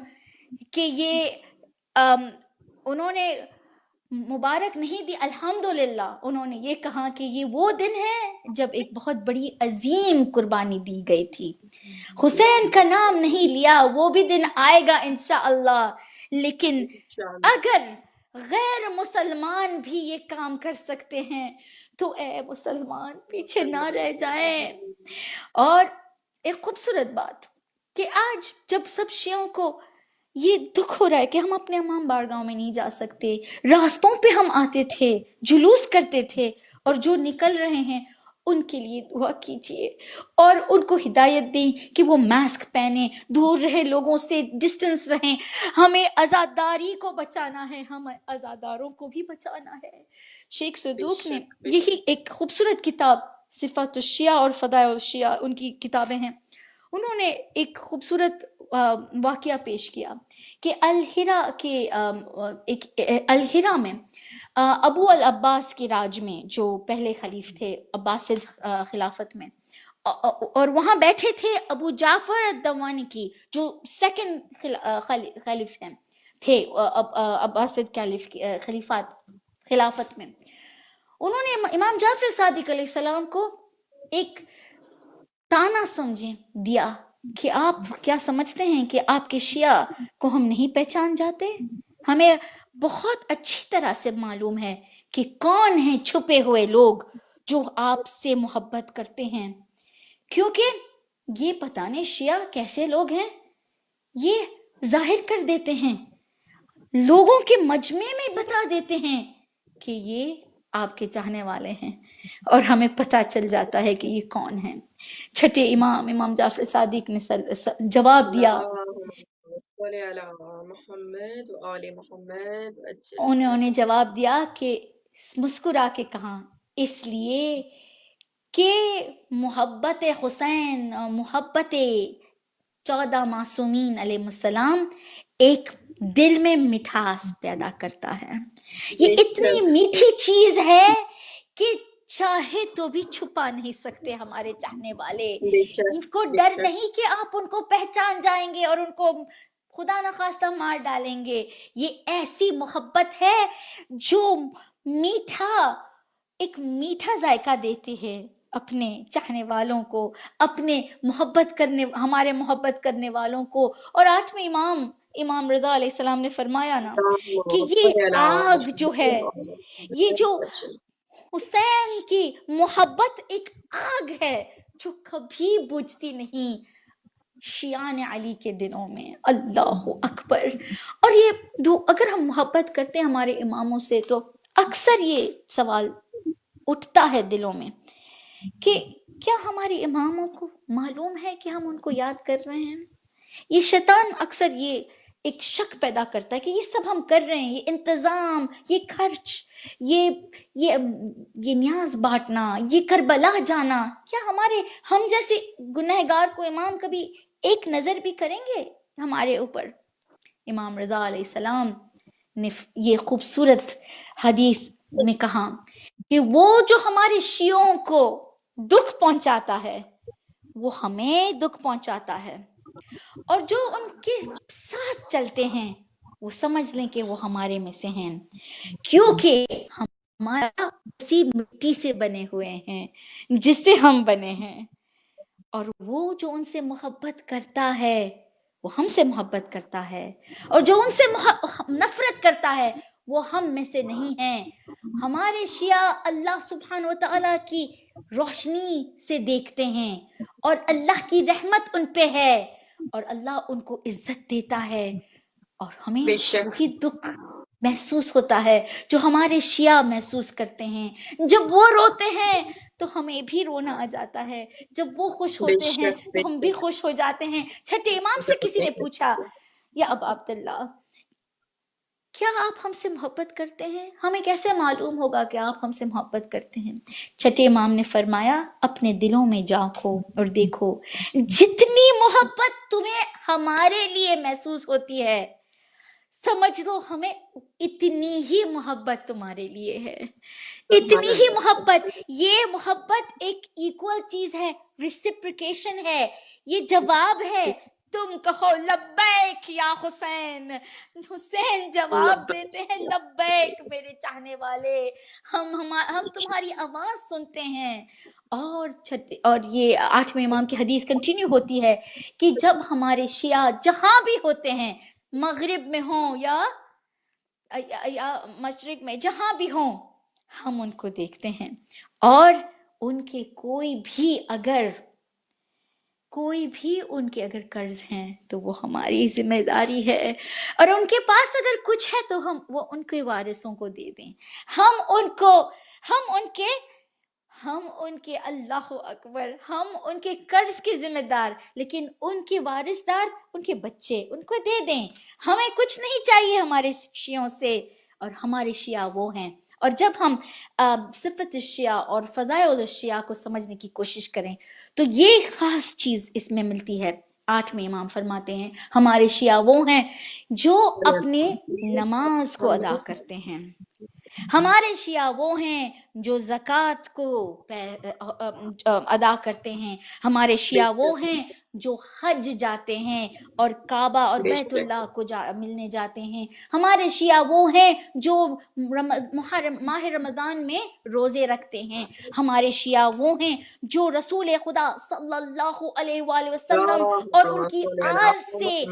کہ یہ انہوں نے مبارک نہیں دی، الحمدللہ انہوں نے یہ کہا کہ یہ وہ دن ہے جب ایک بہت بڑی عظیم قربانی دی گئی تھی. حسین کا نام نہیں لیا، وہ بھی دن آئے گا انشاءاللہ. لیکن اگر غیر مسلمان بھی یہ کام کر سکتے ہیں تو اے مسلمان پیچھے نہ رہ جائیں. اور ایک خوبصورت بات کہ آج جب سب شیعوں کو یہ دکھ ہو رہا ہے کہ ہم اپنے امام بارگاہوں میں نہیں جا سکتے، راستوں پہ ہم آتے تھے، جلوس کرتے تھے، اور جو نکل رہے ہیں ان کے لیے دعا کیجیے اور ان کو ہدایت دیں کہ وہ ماسک پہنیں، دور رہے لوگوں سے، ڈسٹنس رہیں. ہمیں عزاداری کو بچانا ہے، ہمیں عزاداروں کو بھی بچانا ہے. شیخ صدوق نے یہی ایک خوبصورت کتاب صفات الشیعہ اور فضائل الشیعہ، ان کی کتابیں ہیں، انہوں نے ایک خوبصورت واقعہ پیش کیا کہ الہرا میں ابو العباس کے راج میں جو پہلے خلیف تھے عباسد خلافت میں، اور وہاں بیٹھے تھے ابو جعفر الدوانی کی جو سیکنڈ خلیف تھے عباسد خلافت میں. انہوں نے امام جعفر صادق علیہ السلام کو ایک تانا سمجھیں دیا کہ آپ کیا سمجھتے ہیں کہ آپ کے شیعہ کو ہم نہیں پہچان جاتے؟ ہمیں بہت اچھی طرح سے معلوم ہے کہ کون ہیں چھپے ہوئے لوگ جو آپ سے محبت کرتے ہیں، کیونکہ یہ پتہ نہیں شیعہ کیسے لوگ ہیں، یہ ظاہر کر دیتے ہیں، لوگوں کے مجمع میں بتا دیتے ہیں کہ یہ آپ کے چاہنے والے ہیں، اور ہمیں پتہ چل جاتا ہے کہ یہ کون ہیں۔ چھٹے امام جعفر صادق نے جواب دیا، اللہم صلی علی محمد و آل محمد انہوں نے جواب دیا کہ مسکرا کے کہا، اس لیے کہ محبت حسین، محبت 14 معصومین علیہ السلام ایک دل میں مٹھاس پیدا کرتا ہے۔ یہ اتنی میٹھی چیز ہے کہ چاہے تو بھی چھپا نہیں سکتے ہمارے چاہنے والے۔ ان کو ڈر نہیں کہ آپ ان کو پہچان جائیں گے اور ان کو خدا نخواستہ مار ڈالیں گے۔ یہ ایسی محبت ہے جو ایک میٹھا ذائقہ دیتی ہے اپنے چاہنے والوں کو، اپنے ہمارے محبت کرنے والوں کو۔ اور 8ویں امام رضا علیہ السلام نے فرمایا نا کہ یہ آگ جو ہے، یہ جو حسین کی محبت ایک آگ ہے جو کبھی بجھتی نہیں شیعان علی کے دلوں میں۔ اللہ اکبر۔ اور یہ اگر ہم محبت کرتے ہیں ہمارے اماموں سے تو اکثر یہ سوال اٹھتا ہے دلوں میں کہ کیا ہمارے اماموں کو معلوم ہے کہ ہم ان کو یاد کر رہے ہیں؟ یہ شیطان اکثر یہ ایک شک پیدا کرتا ہے کہ یہ سب ہم کر رہے ہیں، یہ انتظام، یہ خرچ، یہ نیاز بانٹنا، یہ کربلا جانا، کیا ہم جیسے گنہگار کو امام کبھی ایک نظر بھی کریں گے ہمارے اوپر؟ امام رضا علیہ السلام نے یہ خوبصورت حدیث میں کہا کہ وہ جو ہمارے شیعوں کو دکھ پہنچاتا ہے وہ ہمیں دکھ پہنچاتا ہے، اور جو ان کے ساتھ چلتے ہیں وہ سمجھ لیں کہ وہ ہمارے میں سے ہیں، کیونکہ ہمارا اسی مٹی سے بنے ہوئے ہیں جس سے ہم بنے ہیں، اور وہ جو ان سے محبت کرتا ہے وہ ہم سے محبت کرتا ہے، اور جو ان سے نفرت کرتا ہے وہ ہم میں سے نہیں ہیں۔ ہمارے شیعہ اللہ سبحانہ و تعالیٰ کی روشنی سے دیکھتے ہیں، اور اللہ کی رحمت ان پہ ہے، اور اللہ ان کو عزت دیتا ہے، اور ہمیں وہی دکھ محسوس ہوتا ہے جو ہمارے شیعہ محسوس کرتے ہیں۔ جب وہ روتے ہیں تو ہمیں بھی رونا آ جاتا ہے، جب وہ خوش ہوتے ہیں تو ہم بھی خوش ہو جاتے ہیں۔ چھٹے امام سے کسی نے پوچھا، یا ابا عبداللہ کیا آپ ہم سے محبت کرتے ہیں؟ ہمیں کیسے معلوم ہوگا کہ آپ ہم سے محبت کرتے ہیں؟ چھٹے امام نے فرمایا، اپنے دلوں میں جھانکو اور دیکھو، جتنی محبت تمہیں ہمارے لیے محسوس ہوتی ہے سمجھ لو ہمیں اتنی ہی محبت تمہارے لیے ہے، اتنی ہی محبت۔ یہ محبت ایک ایکول چیز ہے، ریسیپریکیشن ہے، یہ جواب ہے۔ تم کہو لبیک یا حسین، حسین جواب دیتے ہیں لبیک میرے چاہنے والے، ہم تمہاری آواز سنتے ہیں۔ اور یہ 8ویں امام کی حدیث کنٹینیو ہوتی ہے کہ جب ہمارے شیعہ جہاں بھی ہوتے ہیں، مغرب میں ہوں یا مشرق میں، جہاں بھی ہوں، ہم ان کو دیکھتے ہیں، اور ان کے کوئی بھی ان کے اگر قرض ہیں تو وہ ہماری ذمہ داری ہے، اور ان کے پاس اگر کچھ ہے تو وہ ان کے وارثوں کو دے دیں۔ ہم ان کے اللہ اکبر، ہم ان کے قرض کے ذمہ دار، لیکن ان کے وارث دار ان کے بچے، ان کو دے دیں۔ ہمیں کچھ نہیں چاہیے ہمارے شیعوں سے، اور ہمارے شیعہ وہ ہیں۔ اور جب ہم صفت الشیعہ اور فضائل الشیعہ کو سمجھنے کی کوشش کریں تو یہ خاص چیز اس میں ملتی ہے۔ 8ویں امام فرماتے ہیں ہمارے شیعہ وہ ہیں جو اپنے نماز کو ادا کرتے ہیں، ہمارے شیعہ وہ ہیں جو زکوٰۃ کو ادا کرتے ہیں، ہمارے شیعہ وہ ہیں جو حج جاتے ہیں اور کعبہ اور بیت اللہ کو ملنے جاتے ہیں، ہمارے شیعہ وہ ہیں جو ماہ رمضان میں روزے رکھتے ہیں، ہمارے شیعہ وہ ہیں جو رسول خدا صلی اللہ علیہ وآلہ وسلم اور ان کی آل سے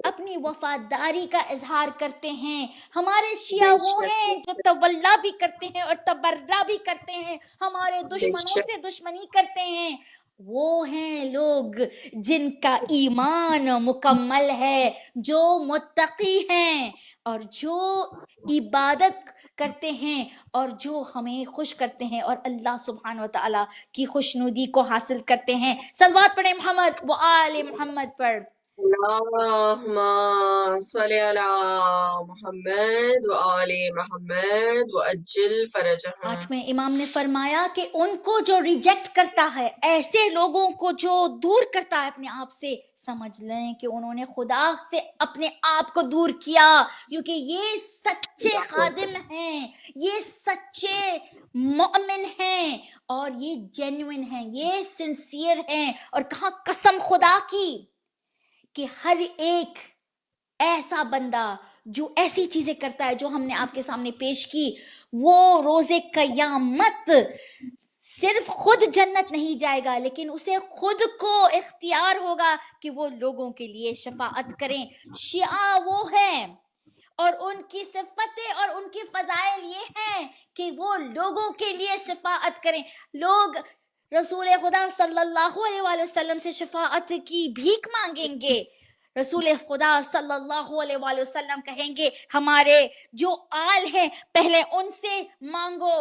اپنی وفاداری کا اظہار کرتے ہیں، ہمارے شیعہ وہ ہیں جو تولا بھی کرتے ہیں اور تبرہ بھی کرتے ہیں، ہمارے دشمنوں سے دشمنی کرتے ہیں، وہ ہیں لوگ جن کا ایمان مکمل ہے، جو متقی ہیں اور جو عبادت کرتے ہیں اور جو ہمیں خوش کرتے ہیں اور اللہ سبحانہ و تعالیٰ کی خوشنودی کو حاصل کرتے ہیں۔ صلوات پڑھیں محمد و آل محمد پر۔ اللہم صلی علی محمد وآل محمد وعجل فرجہم۔ آٹھویں امام نے فرمایا کہ ان کو جو ریجیکٹ کرتا ہے، ایسے لوگوں کو جو دور کرتا ہے اپنے آپ سے، سمجھ لیں کہ انہوں نے خدا سے اپنے آپ کو دور کیا، کیونکہ یہ سچے خادم ہیں، یہ سچے مومن ہیں اور یہ جینوئن ہیں، یہ سنسیئر ہیں۔ اور کہاں قسم خدا کی کہ ہر ایک ایسا بندہ جو ایسی چیزیں کرتا ہے جو ہم نے آپ کے سامنے پیش کی، وہ روز قیامت صرف خود جنت نہیں جائے گا، لیکن اسے خود کو اختیار ہوگا کہ وہ لوگوں کے لیے شفاعت کریں۔ شیعہ وہ ہیں اور ان کی صفتیں اور ان کی فضائل یہ ہیں کہ وہ لوگوں کے لیے شفاعت کریں۔ لوگ رسول خدا صلی اللہ علیہ وآلہ وسلم سے شفاعت کی بھیک مانگیں گے، رسول خدا صلی اللہ علیہ وآلہ وسلم کہیں گے ہمارے جو آل ہیں پہلے ان سے مانگو،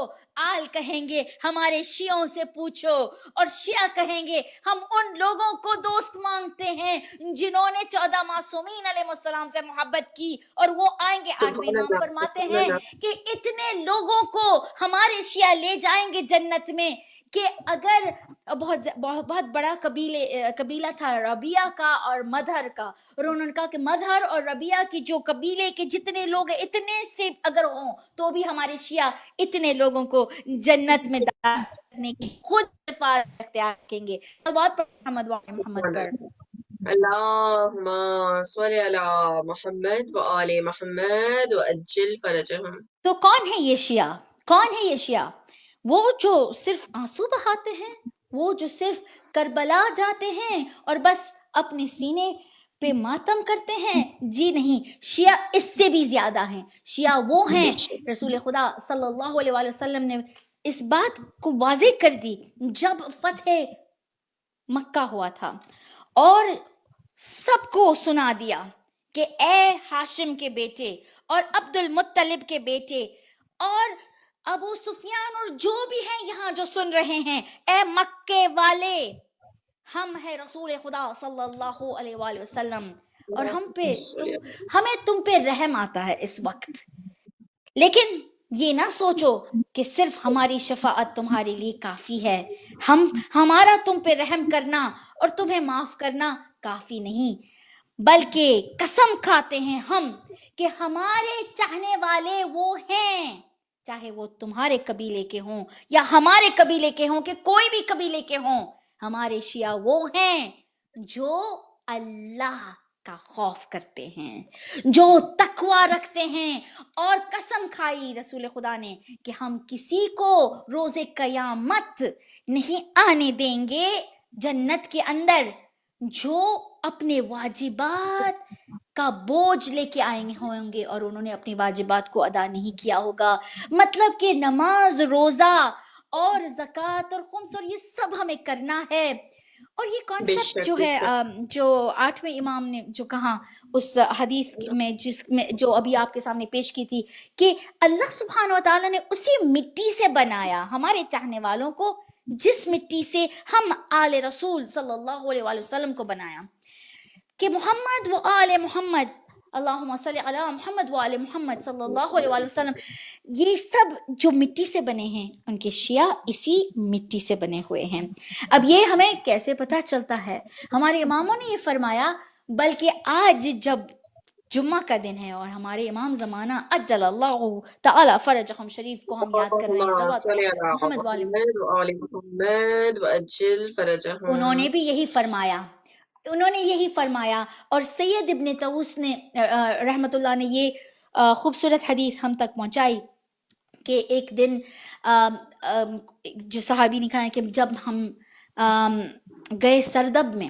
آل کہیں گے ہمارے شیعوں سے پوچھو، اور شیعہ کہیں گے ہم ان لوگوں کو دوست مانگتے ہیں جنہوں نے 14 معصومین علیہ السلام سے محبت کی، اور وہ آئیں گے۔ آٹھویں سبحان امام اللہ، فرماتے سبحان ہیں اللہ۔ کہ اتنے لوگوں کو ہمارے شیعہ لے جائیں گے جنت میں کہ اگر بہت بڑا قبیلہ تھا ربیہ کا اور مدھر کا، اور انہوں نے کہا کہ مدھر اور ربیہ کی جو قبیلے کے جتنے لوگ ہیں، اتنے سے اگر ہوں تو بھی ہمارے شیعہ اتنے لوگوں کو جنت میں داخل کرنے کی خود شفاعت اختیار رکھیں گے۔ صلوات پر محمد و آل محمد پر۔ اللہم صلی علی محمد وآل محمد وعجل فرجہم۔ تو کون ہے یہ شیعہ؟ کون ہے یہ شیعہ؟ وہ جو صرف آنسو بہاتے ہیں، وہ جو صرف کربلا جاتے ہیں اور بس اپنے سینے پہ ماتم کرتے ہیں؟ جی نہیں، شیعہ اس سے بھی زیادہ ہیں۔ شیعہ وہ ہیں، رسول خدا صلی اللہ علیہ وآلہ وسلم نے اس بات کو واضح کر دی جب فتح مکہ ہوا تھا اور سب کو سنا دیا کہ اے ہاشم کے بیٹے اور عبد المطلب کے بیٹے اور ابو سفیان اور جو بھی ہیں یہاں جو سن رہے ہیں، اے مکے والے، ہم ہیں رسول خدا صلی اللہ علیہ وآلہ وسلم، اور ہمیں تم پہ رحم آتا ہے اس وقت، لیکن یہ نہ سوچو کہ صرف ہماری شفاعت تمہارے لیے کافی ہے، ہمارا تم پہ رحم کرنا اور تمہیں معاف کرنا کافی نہیں، بلکہ قسم کھاتے ہیں ہم کہ ہمارے چاہنے والے وہ ہیں، چاہے وہ تمہارے قبیلے کے ہوں یا ہمارے قبیلے کے ہوں، کہ کوئی بھی قبیلے کے ہوں، ہمارے شیعہ وہ ہیں جو اللہ کا خوف کرتے ہیں، جو تقوی رکھتے ہیں، اور قسم کھائی رسول خدا نے کہ ہم کسی کو روز قیامت نہیں آنے دیں گے جنت کے اندر جو اپنے واجبات کا بوجھ لے کے آئے ہوں گے اور انہوں نے اپنی واجبات کو ادا نہیں کیا ہوگا۔ مطلب کہ نماز، روزہ اور زکوٰۃ اور خمس اور یہ سب ہمیں کرنا ہے۔ اور یہ بے کانسیپٹ جو شک، بے ہے شک۔ جو آٹھویں امام نے جو کہا اس حدیث میں، جس میں جو ابھی آپ کے سامنے پیش کی تھی، کہ اللہ سبحانہ و تعالیٰ نے اسی مٹی سے بنایا ہمارے چاہنے والوں کو جس مٹی سے ہم آل رسول صلی اللہ علیہ وآلہ وسلم کو بنایا، کہ محمد و آل محمد، اللہم صلی علی محمد و آل محمد صلی اللہ علیہ وآلہ وسلم، یہ سب جو مٹی سے بنے ہیں ان کے شیعہ اسی مٹی سے بنے ہوئے ہیں۔ اب یہ ہمیں کیسے پتہ چلتا ہے؟ ہمارے اماموں نے یہ فرمایا، بلکہ آج جب جمعہ کا دن ہے اور ہمارے امام زمانہ عجل اللہ تعالی فرجہم شریف کو ہم یاد کر رہے ہیں، اللہم صلوات صلی پڑھیں علی محمد و آل محمد، محمد وآل محمد وعجل فرجہم۔ انہوں نے بھی یہی فرمایا، انہوں نے یہی فرمایا۔ اور سید ابن طاووس نے رحمت اللہ نے یہ خوبصورت حدیث ہم تک پہنچائی کہ ایک دن جو صحابی نے کہا ہے کہ جب ہم گئے سردب میں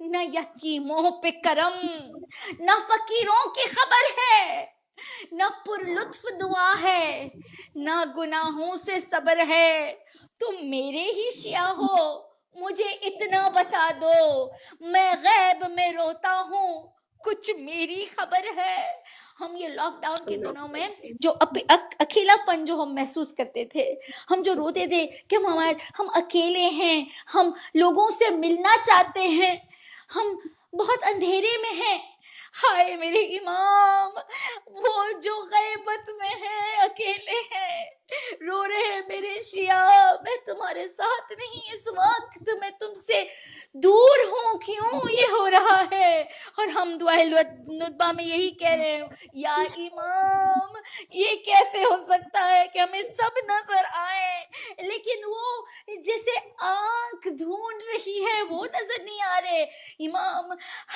نہ یتیموں پہ کرم، نہ فقیروں کی خبر ہے، نہ پر لطف دعا ہے، نہ گناہوں سے صبر ہے۔ تم میرے ہی شیعہ ہو، مجھے اتنا بتا دو، میں غیب میں روتا ہوں، کچھ میری خبر ہے۔ ہم یہ لاک ڈاؤن کے دنوں میں جو اکیلا پن جو ہم محسوس کرتے تھے، ہم جو روتے تھے کہ ہم اکیلے ہیں، ہم لوگوں سے ملنا چاہتے ہیں، ہم بہت اندھیرے میں ہیں۔ ہائے میرے امام، وہ جو غیبت میں ہیں، اکیلے ہیں، رو رہے ہیں، میرے شیعہ میں تمہارے ساتھ نہیں، اس وقت میں تم سے دور ہوں، کیوں یہ ہو رہا ہے؟ اور ہم دعائے ندبہ میں یہی کہہ رہے ہیں، یا امام یہ کیسے ہو سکتا ہے کہ ہمیں سب نظر آئے لیکن وہ جسے آنکھ ڈھونڈ رہی ہے وہ نظر نہیں آ رہے؟ امام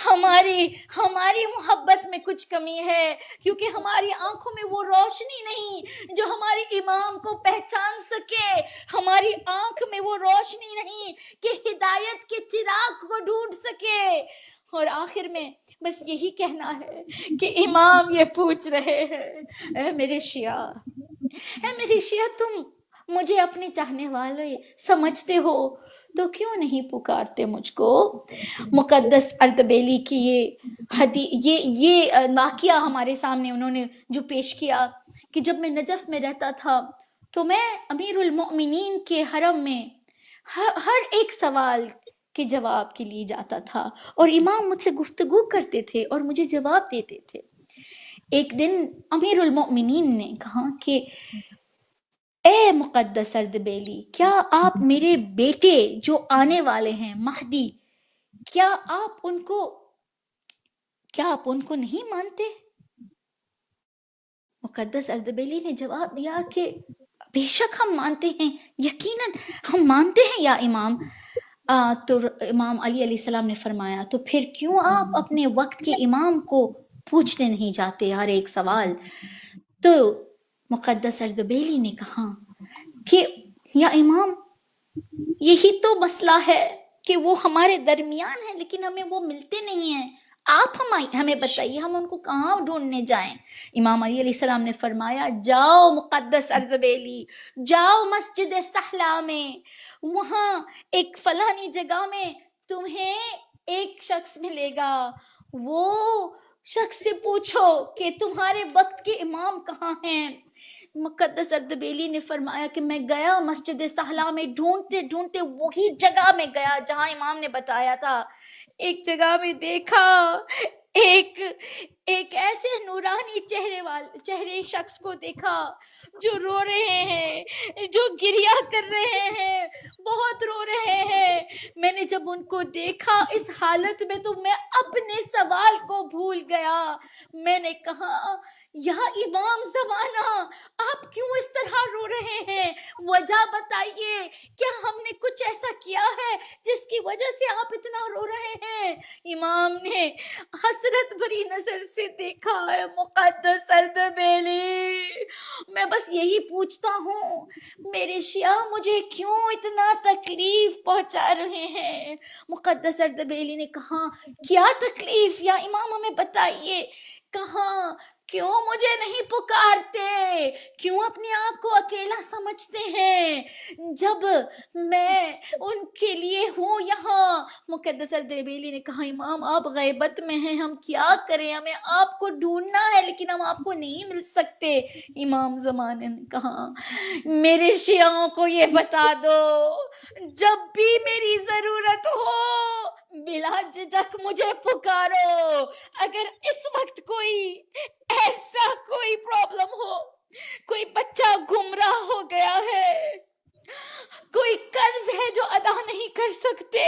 ہماری محبت میں کچھ کمی ہے، کیونکہ ہماری آنکھوں میں وہ روشنی نہیں جو ہمارے امام کو پہچان سکے، ہماری آنکھ میں وہ روشنی نہیں کہ ہدایت کے چراغ کو ڈھونڈ سکے۔ اور آخر میں بس یہی کہنا ہے کہ امام یہ پوچھ رہے ہیں، اے میرے شیعہ، اے میری شیعہ، تم مجھے اپنے چاہنے والے سمجھتے ہو تو کیوں نہیں پکارتے مجھ کو؟ مقدس اردبیلی کی یہ واقعہ ہمارے سامنے انہوں نے جو پیش کیا کہ جب میں نجف میں رہتا تھا تو میں امیر المؤمنین کے حرم میں ہر ایک سوال کے جواب کے لیے جاتا تھا اور امام مجھ سے گفتگو کرتے تھے اور مجھے جواب دیتے تھے۔ ایک دن امیر المؤمنین نے کہا کہ اے مقدس اردبیلی، کیا آپ میرے بیٹے جو آنے والے ہیں مہدی، کیا آپ ان کو نہیں مانتے؟ مقدس اردبیلی نے جواب دیا کہ بے شک ہم مانتے ہیں، یقیناً ہم مانتے ہیں یا امام۔ تو امام علی علیہ السلام نے فرمایا تو پھر کیوں آپ اپنے وقت کے امام کو پوچھتے نہیں جاتے ہر ایک سوال؟ تو مقدس اردبیلی نے کہا کہ یا امام، یہی تو مسئلہ ہے کہ وہ ہمارے درمیان ہے لیکن ہمیں وہ ملتے نہیں ہیں، آپ ہمیں بتائیے ہم ان کو کہاں ڈھونڈنے جائیں؟ امام علی علیہ السلام نے فرمایا جاؤ مقدس اردبیلی، جاؤ مسجد سہلا میں، وہاں ایک فلانی جگہ میں تمہیں ایک شخص ملے گا، وہ شخص سے پوچھو کہ تمہارے وقت کے امام کہاں ہیں۔ مقدس اردبیلی نے فرمایا کہ میں گیا مسجد سہلا میں، ڈھونڈتے ڈھونڈتے وہی جگہ میں گیا جہاں امام نے بتایا تھا۔ ایک جگہ میں دیکھا ایک ایسے نورانی چہرے شخص کو دیکھا جو رو رہے ہیں، جو گریہ کر رہے ہیں، بہت رو رہے ہیں۔ میں نے جب ان کو دیکھا اس حالت میں تو میں اپنے سوال کو بھول گیا۔ میں نے کہا یا امام زمانہ، آپ کیوں اس طرح رو رہے ہیں؟ وجہ بتائیے، کیا ہم نے کچھ ایسا کیا ہے جس کی وجہ سے آپ اتنا رو رہے ہیں؟ امام نے حسرت بھری نظر سے دیکھا ہے، مقدس اردبیلی میں بس یہی پوچھتا ہوں، میرے شیعہ مجھے کیوں اتنا تکلیف پہنچا رہے ہیں؟ مقدس اردبیلی نے کہا کیا تکلیف یا امام ہمیں بتائیے، کہاں کیوں مجھے نہیں پکارتے، کیوں اپنے آپ کو اکیلا سمجھتے ہیں جب میں ان کے لیے ہوں یہاں؟ مقدس اردبیلی نے کہا امام آپ غیبت میں ہیں، ہم کیا کریں، ہمیں آپ کو ڈھونڈنا ہے لیکن ہم آپ کو نہیں مل سکتے۔ امام زمانے نے کہا میرے شیعوں کو یہ بتا دو، جب بھی میری ضرورت ہو بلا جھجک مجھے پکارو، اگر اس وقت ایسا کوئی پرابلم ہو، کوئی بچہ گمراہ ہو گیا ہے، کوئی قرض ہے جو ادا نہیں کر سکتے،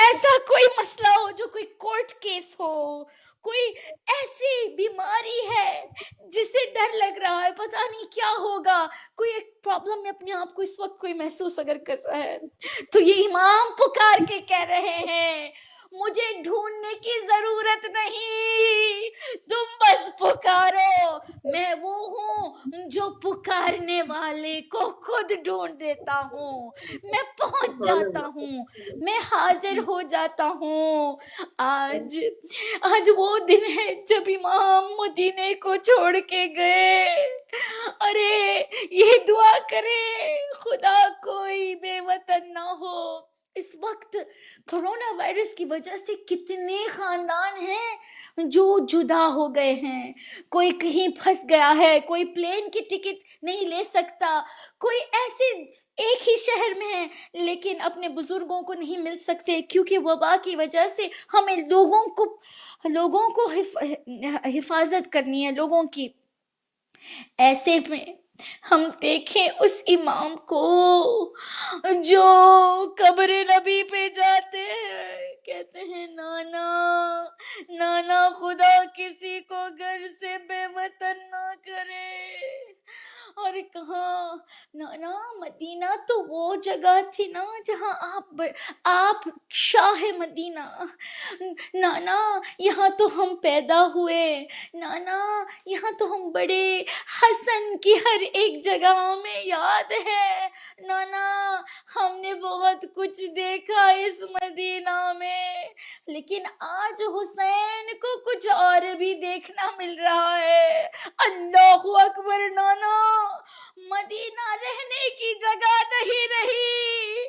ایسا کوئی مسئلہ ہو جو کوئی کورٹ کیس ہو، کوئی ایسی بیماری ہے جسے ڈر لگ رہا ہے پتہ نہیں کیا ہوگا، کوئی ایک پرابلم میں اپنے آپ کو اس وقت کوئی محسوس اگر کر رہا ہے تو یہ امام پکار کے کہہ رہے ہیں مجھے ڈھونڈنے کی ضرورت نہیں، تم بس پکارو، میں وہ ہوں جو پکارنے والے کو خود ڈھونڈ دیتا ہوں، میں پہنچ جاتا ہوں، میں حاضر ہو جاتا ہوں۔ آج وہ دن ہے جب امام مدینے کو چھوڑ کے گئے۔ ارے یہ دعا کرے خدا کوئی بے وطن نہ ہو۔ اس وقت کرونا وائرس کی وجہ سے کتنے خاندان ہیں جو جدا ہو گئے ہیں، کوئی کہیں پھنس گیا ہے، کوئی پلین کی ٹکٹ نہیں لے سکتا، کوئی ایسے ایک ہی شہر میں ہے لیکن اپنے بزرگوں کو نہیں مل سکتے کیونکہ وبا کی وجہ سے ہمیں لوگوں کو حفاظت کرنی ہے، لوگوں کی۔ ایسے میں ہم دیکھیں اس امام کو جو قبر نبی پہ جاتے ہیں، کہتے ہیں نانا نانا خدا کسی کو گھر سے بے وطن نہ کرے، اور کہاں نانا مدینہ تو وہ جگہ تھی نا جہاں آپ شاہ مدینہ، نانا یہاں تو ہم پیدا ہوئے، نانا یہاں تو ہم بڑے، حسن کی ہر ایک جگہ ہمیں یاد ہے، نانا ہم نے بہت کچھ دیکھا اس مدینہ میں، لیکن آج حسین کو کچھ اور بھی دیکھنا مل رہا ہے۔ اللہ اکبر نانا، مدینہ رہنے کی جگہ نہیں رہی،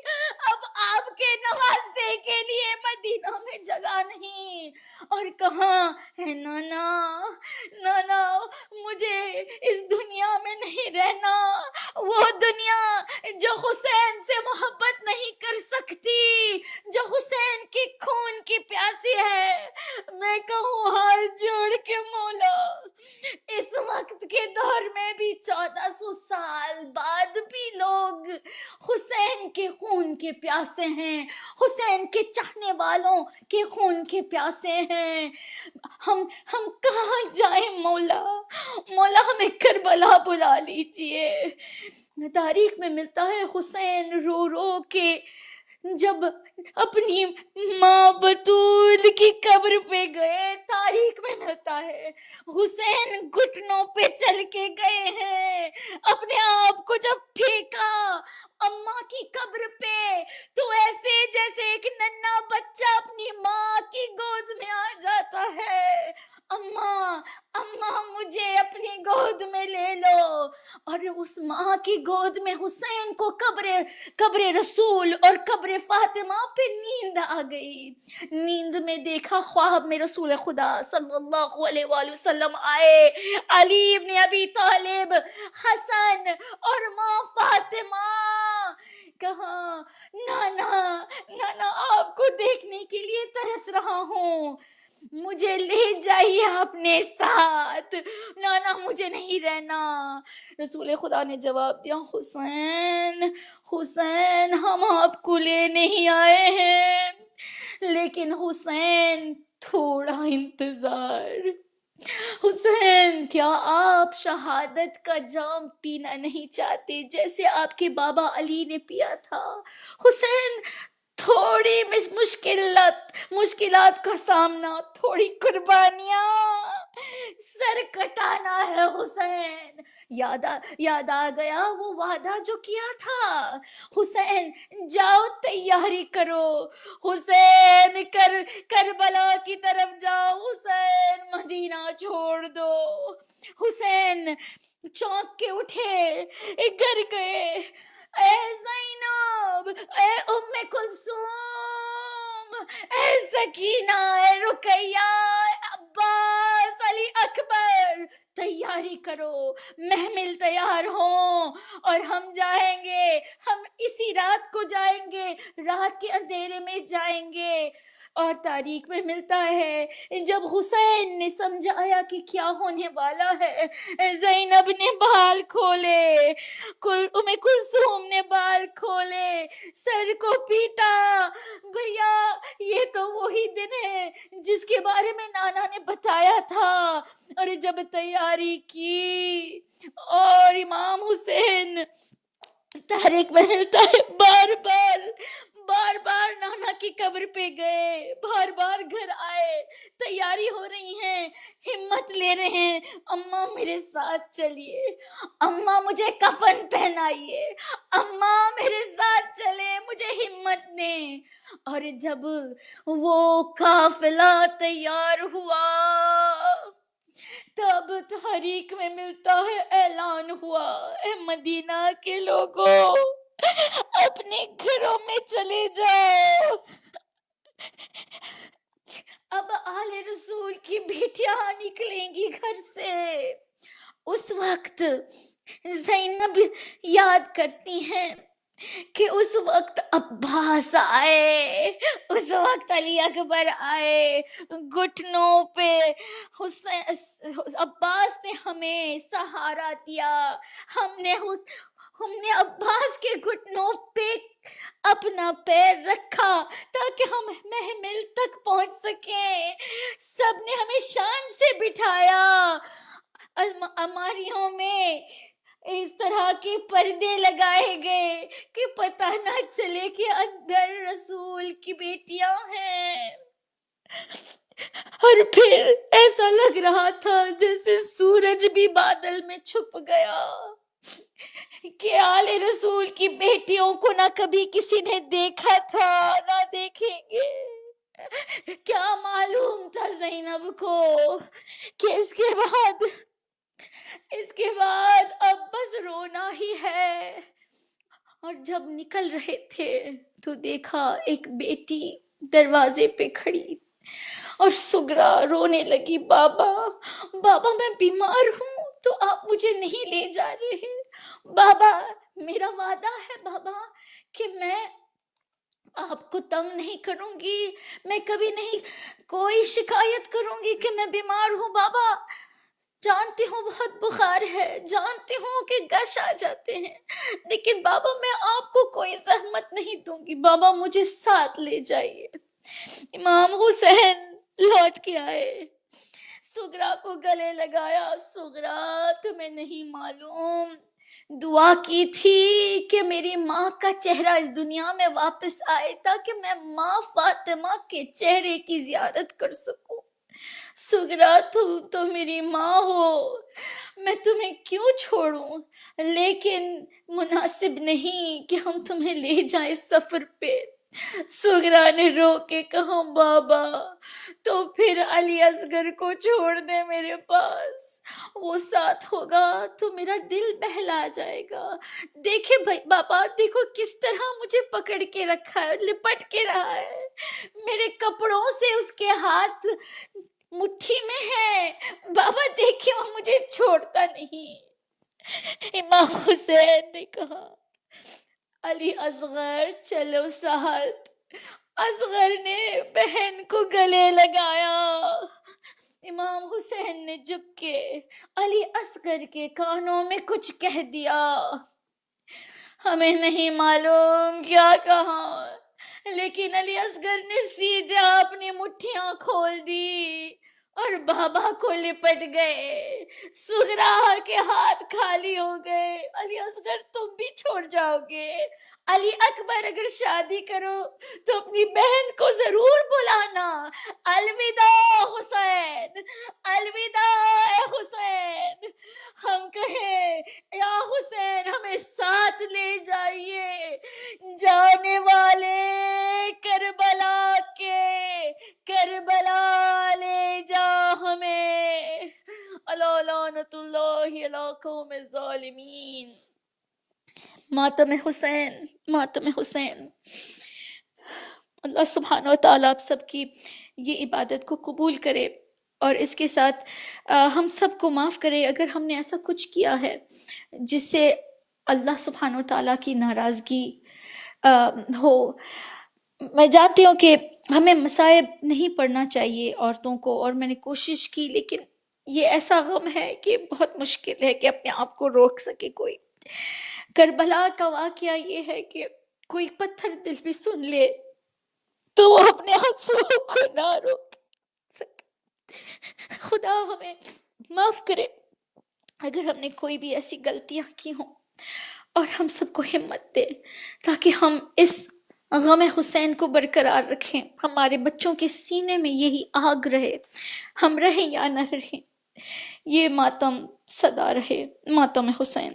اب آپ کے نواسے کے لیے مدینہ میں جگہ نہیں، اور کہاں ہے نانا، نانا مجھے اس دنیا میں نہیں رہنا، وہ دنیا جو حسین سے محبت نہیں کر سکتی، جو حسین کے خون کی پیاسی ہے۔ میں کہوں ہاتھ جوڑ کے مولا، اس وقت کے دور میں بھی 1400 سال بعد بھی لوگ حسین کے خون کے پیاسے ہیں، حسین کے چاہنے والوں کے خون کے پیاسے ہیں۔ ہم کہاں جائیں مولا، مولا ہمیں کربلا بلا لیجئے۔ تاریخ میں ملتا ہے حسین رو رو کے جب اپنی ماں بطول کی قبر پہ گئے، تاریخ میں ملتا ہے حسین گھٹنوں پہ چل کے گئے ہیں، اپنے آپ کو جب پھینکا اماں کی قبر پہ تو ایسے جیسے ایک ننھا بچہ اپنی ماں کی گود میں آ جاتا ہے، اماں اماں مجھے اپنی گود میں لے لو، اور اس ماں کی گود میں حسین کو قبر رسول اور قبر فاطمہ پہ نیند آ گئی۔ نیند میں دیکھا، خواب میں رسول خدا صلی اللہ علیہ وآلہ وسلم آئے، علی ابن ابی طالب، حسن اور ماں فاطمہ، کہاں نانا نانا آپ کو دیکھنے کے لیے ترس رہا ہوں، مجھے لے جائیے اپنے ساتھ، نانا مجھے نہیں رہنا۔ رسول خدا نے جواب دیا، حسین حسین ہم آپ کو لے نہیں آئے ہیں، لیکن حسین تھوڑا انتظار، حسین کیا آپ شہادت کا جام پینا نہیں چاہتے جیسے آپ کے بابا علی نے پیا تھا؟ حسین تھوڑی مشکلات کا سامنا، تھوڑی قربانیاں، سر کٹانا ہے حسین۔ یاد آ گیا وہ وعدہ جو کیا تھا، حسین جاؤ تیاری کرو، حسین کربلا کی طرف جاؤ، حسین مدینہ چھوڑ دو۔ حسین چونک کے اٹھے، گھر گئے، اے زینب، اے ام کلثوم، اے سکینہ، اے رقیہ، اے عباس، علی اکبر، تیاری کرو، محمل تیار ہوں اور ہم جائیں گے، ہم اسی رات کو جائیں گے، رات کے اندھیرے میں جائیں گے۔ اور تاریخ میں ملتا ہے جب حسین نے سمجھایا کہ کیا ہونے والا ہے، زینب نے بال کھولے، ام کلثوم نے بال کھولے، سر کو پیٹا، بھیا یہ تو وہی دن ہے جس کے بارے میں نانا نے بتایا تھا، اور جب تیاری کی اور امام حسین، تاریخ میں ملتا ہے بار بار بار نانا کی قبر پہ گئے، بار بار گھر آئے، تیاری ہو رہی ہیں، ہمت لے رہے ہیں، اماں میرے ساتھ چلیے، اماں مجھے کفن پہنائیے، اماں میرے ساتھ چلے، مجھے ہمت دیں۔ اور جب وہ قافلہ تیار ہوا تب تاریخ میں ملتا ہے، اعلان ہوا، اے مدینہ کے لوگوں اپنے گھروں میں چلے جاؤ، اب آل رسول کی بیٹیاں نکلیں گی گھر سے۔ اس وقت زینب یاد کرتی ہیں کہ اس وقت عباس آئے، اس وقت علی اکبر آئے، گھٹنوں پہ عباس نے ہمیں سہارا دیا، ہم نے عباس کے گھٹنوں پہ اپنا پیر رکھا تاکہ ہم محمل تک پہنچ سکیں، سب نے ہمیں شان سے بٹھایا، الماریوں میں اس طرح کے پردے لگائے گئے کہ پتہ نہ چلے کہ اندر رسول کی بیٹیاں ہیں۔ اور پھر ایسا لگ رہا تھا جیسے سورج بھی بادل میں چھپ گیا کہ آل رسول کی بیٹیوں کو نہ کبھی کسی نے دیکھا تھا نہ دیکھیں گے۔ کیا معلوم تھا زینب کو کہ اس کے بعد اب بس رونا ہی ہے۔ اور جب نکل رہے تھے تو دیکھا ایک بیٹی دروازے پہ کھڑی اور سغرا رونے لگی، بابا بابا میں بیمار ہوں تو آپ مجھے نہیں لے جا رہے، بابا میرا وعدہ ہے بابا کہ میں آپ کو تنگ نہیں کروں گی، میں کبھی نہیں کوئی شکایت کروں گی کہ میں بیمار ہوں، بابا جانتی ہوں بہت بخار ہے، جانتی ہوں کہ گش آ جاتے ہیں، لیکن بابا میں آپ کو کوئی زحمت نہیں دوں گی، بابا مجھے ساتھ لے جائیے۔ امام حسین لوٹ کے آئے، سغرا کو گلے لگایا، سغرا تمہیں نہیں معلوم دعا کی تھی کہ میری ماں کا چہرہ اس دنیا میں واپس آئے تاکہ میں ماں فاطمہ کے چہرے کی زیارت کر سکوں۔ سغرا تم تو میری ماں ہو، میں تمہیں کیوں چھوڑوں، لیکن مناسب نہیں کہ ہم تمہیں لے جائیں سفر پہ۔ سغرا نے رو کے کہا، بابا تو پھر علی اصغر کو چھوڑ دے میرے پاس، وہ ساتھ ہوگا تو میرا دل بہلا جائے گا۔ دیکھے بابا دیکھو کس طرح مجھے پکڑ کے رکھا ہے، لپٹ کے رہا ہے، میرے کپڑوں سے اس کے ہاتھ مٹھی میں ہے، بابا دیکھیں وہ مجھے چھوڑتا نہیں۔ امام حسین نے کہا، علی اصغر چلو ساتھ۔ اصغر نے بہن کو گلے لگایا، امام حسین نے جھک کے علی اصغر کے کانوں میں کچھ کہہ دیا، ہمیں نہیں معلوم کیا کہا، لیکن علی اصغر نے سیدھا اپنی مٹھیاں کھول دی اور بابا کو لپٹ گئے۔ سغرا کے ہاتھ خالی ہو گئے، علی اصغر تم بھی چھوڑ جاؤ گے، علی اکبر اگر شادی کرو تو اپنی بہن کو ضرور بلانا، الوداع حسین، الوداع اے حسین۔ ہم کہیں یا حسین ہمیں ساتھ لے جائیے، جانے والے کربلا کے، کربلا لے جا ہمیں، الا لعنت اللہ علی قوم الظالمین۔ ماتم حسین، ماتم حسین۔ اللہ سبحانہ و تعالیٰ آپ سب کی یہ عبادت کو قبول کرے اور اس کے ساتھ ہم سب کو معاف کرے اگر ہم نے ایسا کچھ کیا ہے جس سے اللہ سبحانہ و تعالیٰ کی ناراضگی ہو۔ میں جانتی ہوں کہ ہمیں مصائب نہیں پڑھنا چاہیے عورتوں کو، اور میں نے کوشش کی، لیکن یہ ایسا غم ہے کہ بہت مشکل ہے کہ اپنے آپ کو روک سکے کوئی۔ کربلا کا واقعہ یہ ہے کہ کوئی پتھر دل بھی سن لے تو وہ اپنے آنسوؤں کو نہ روک سکے۔ خدا ہمیں معاف کرے اگر ہم نے کوئی بھی ایسی غلطیاں کی ہوں، اور ہم سب کو ہمت دے تاکہ ہم اس غم حسین کو برقرار رکھیں، ہمارے بچوں کے سینے میں یہی آگ رہے، ہم رہیں یا نہ رہیں، یہ ماتم صدا رہے، ماتم حسین۔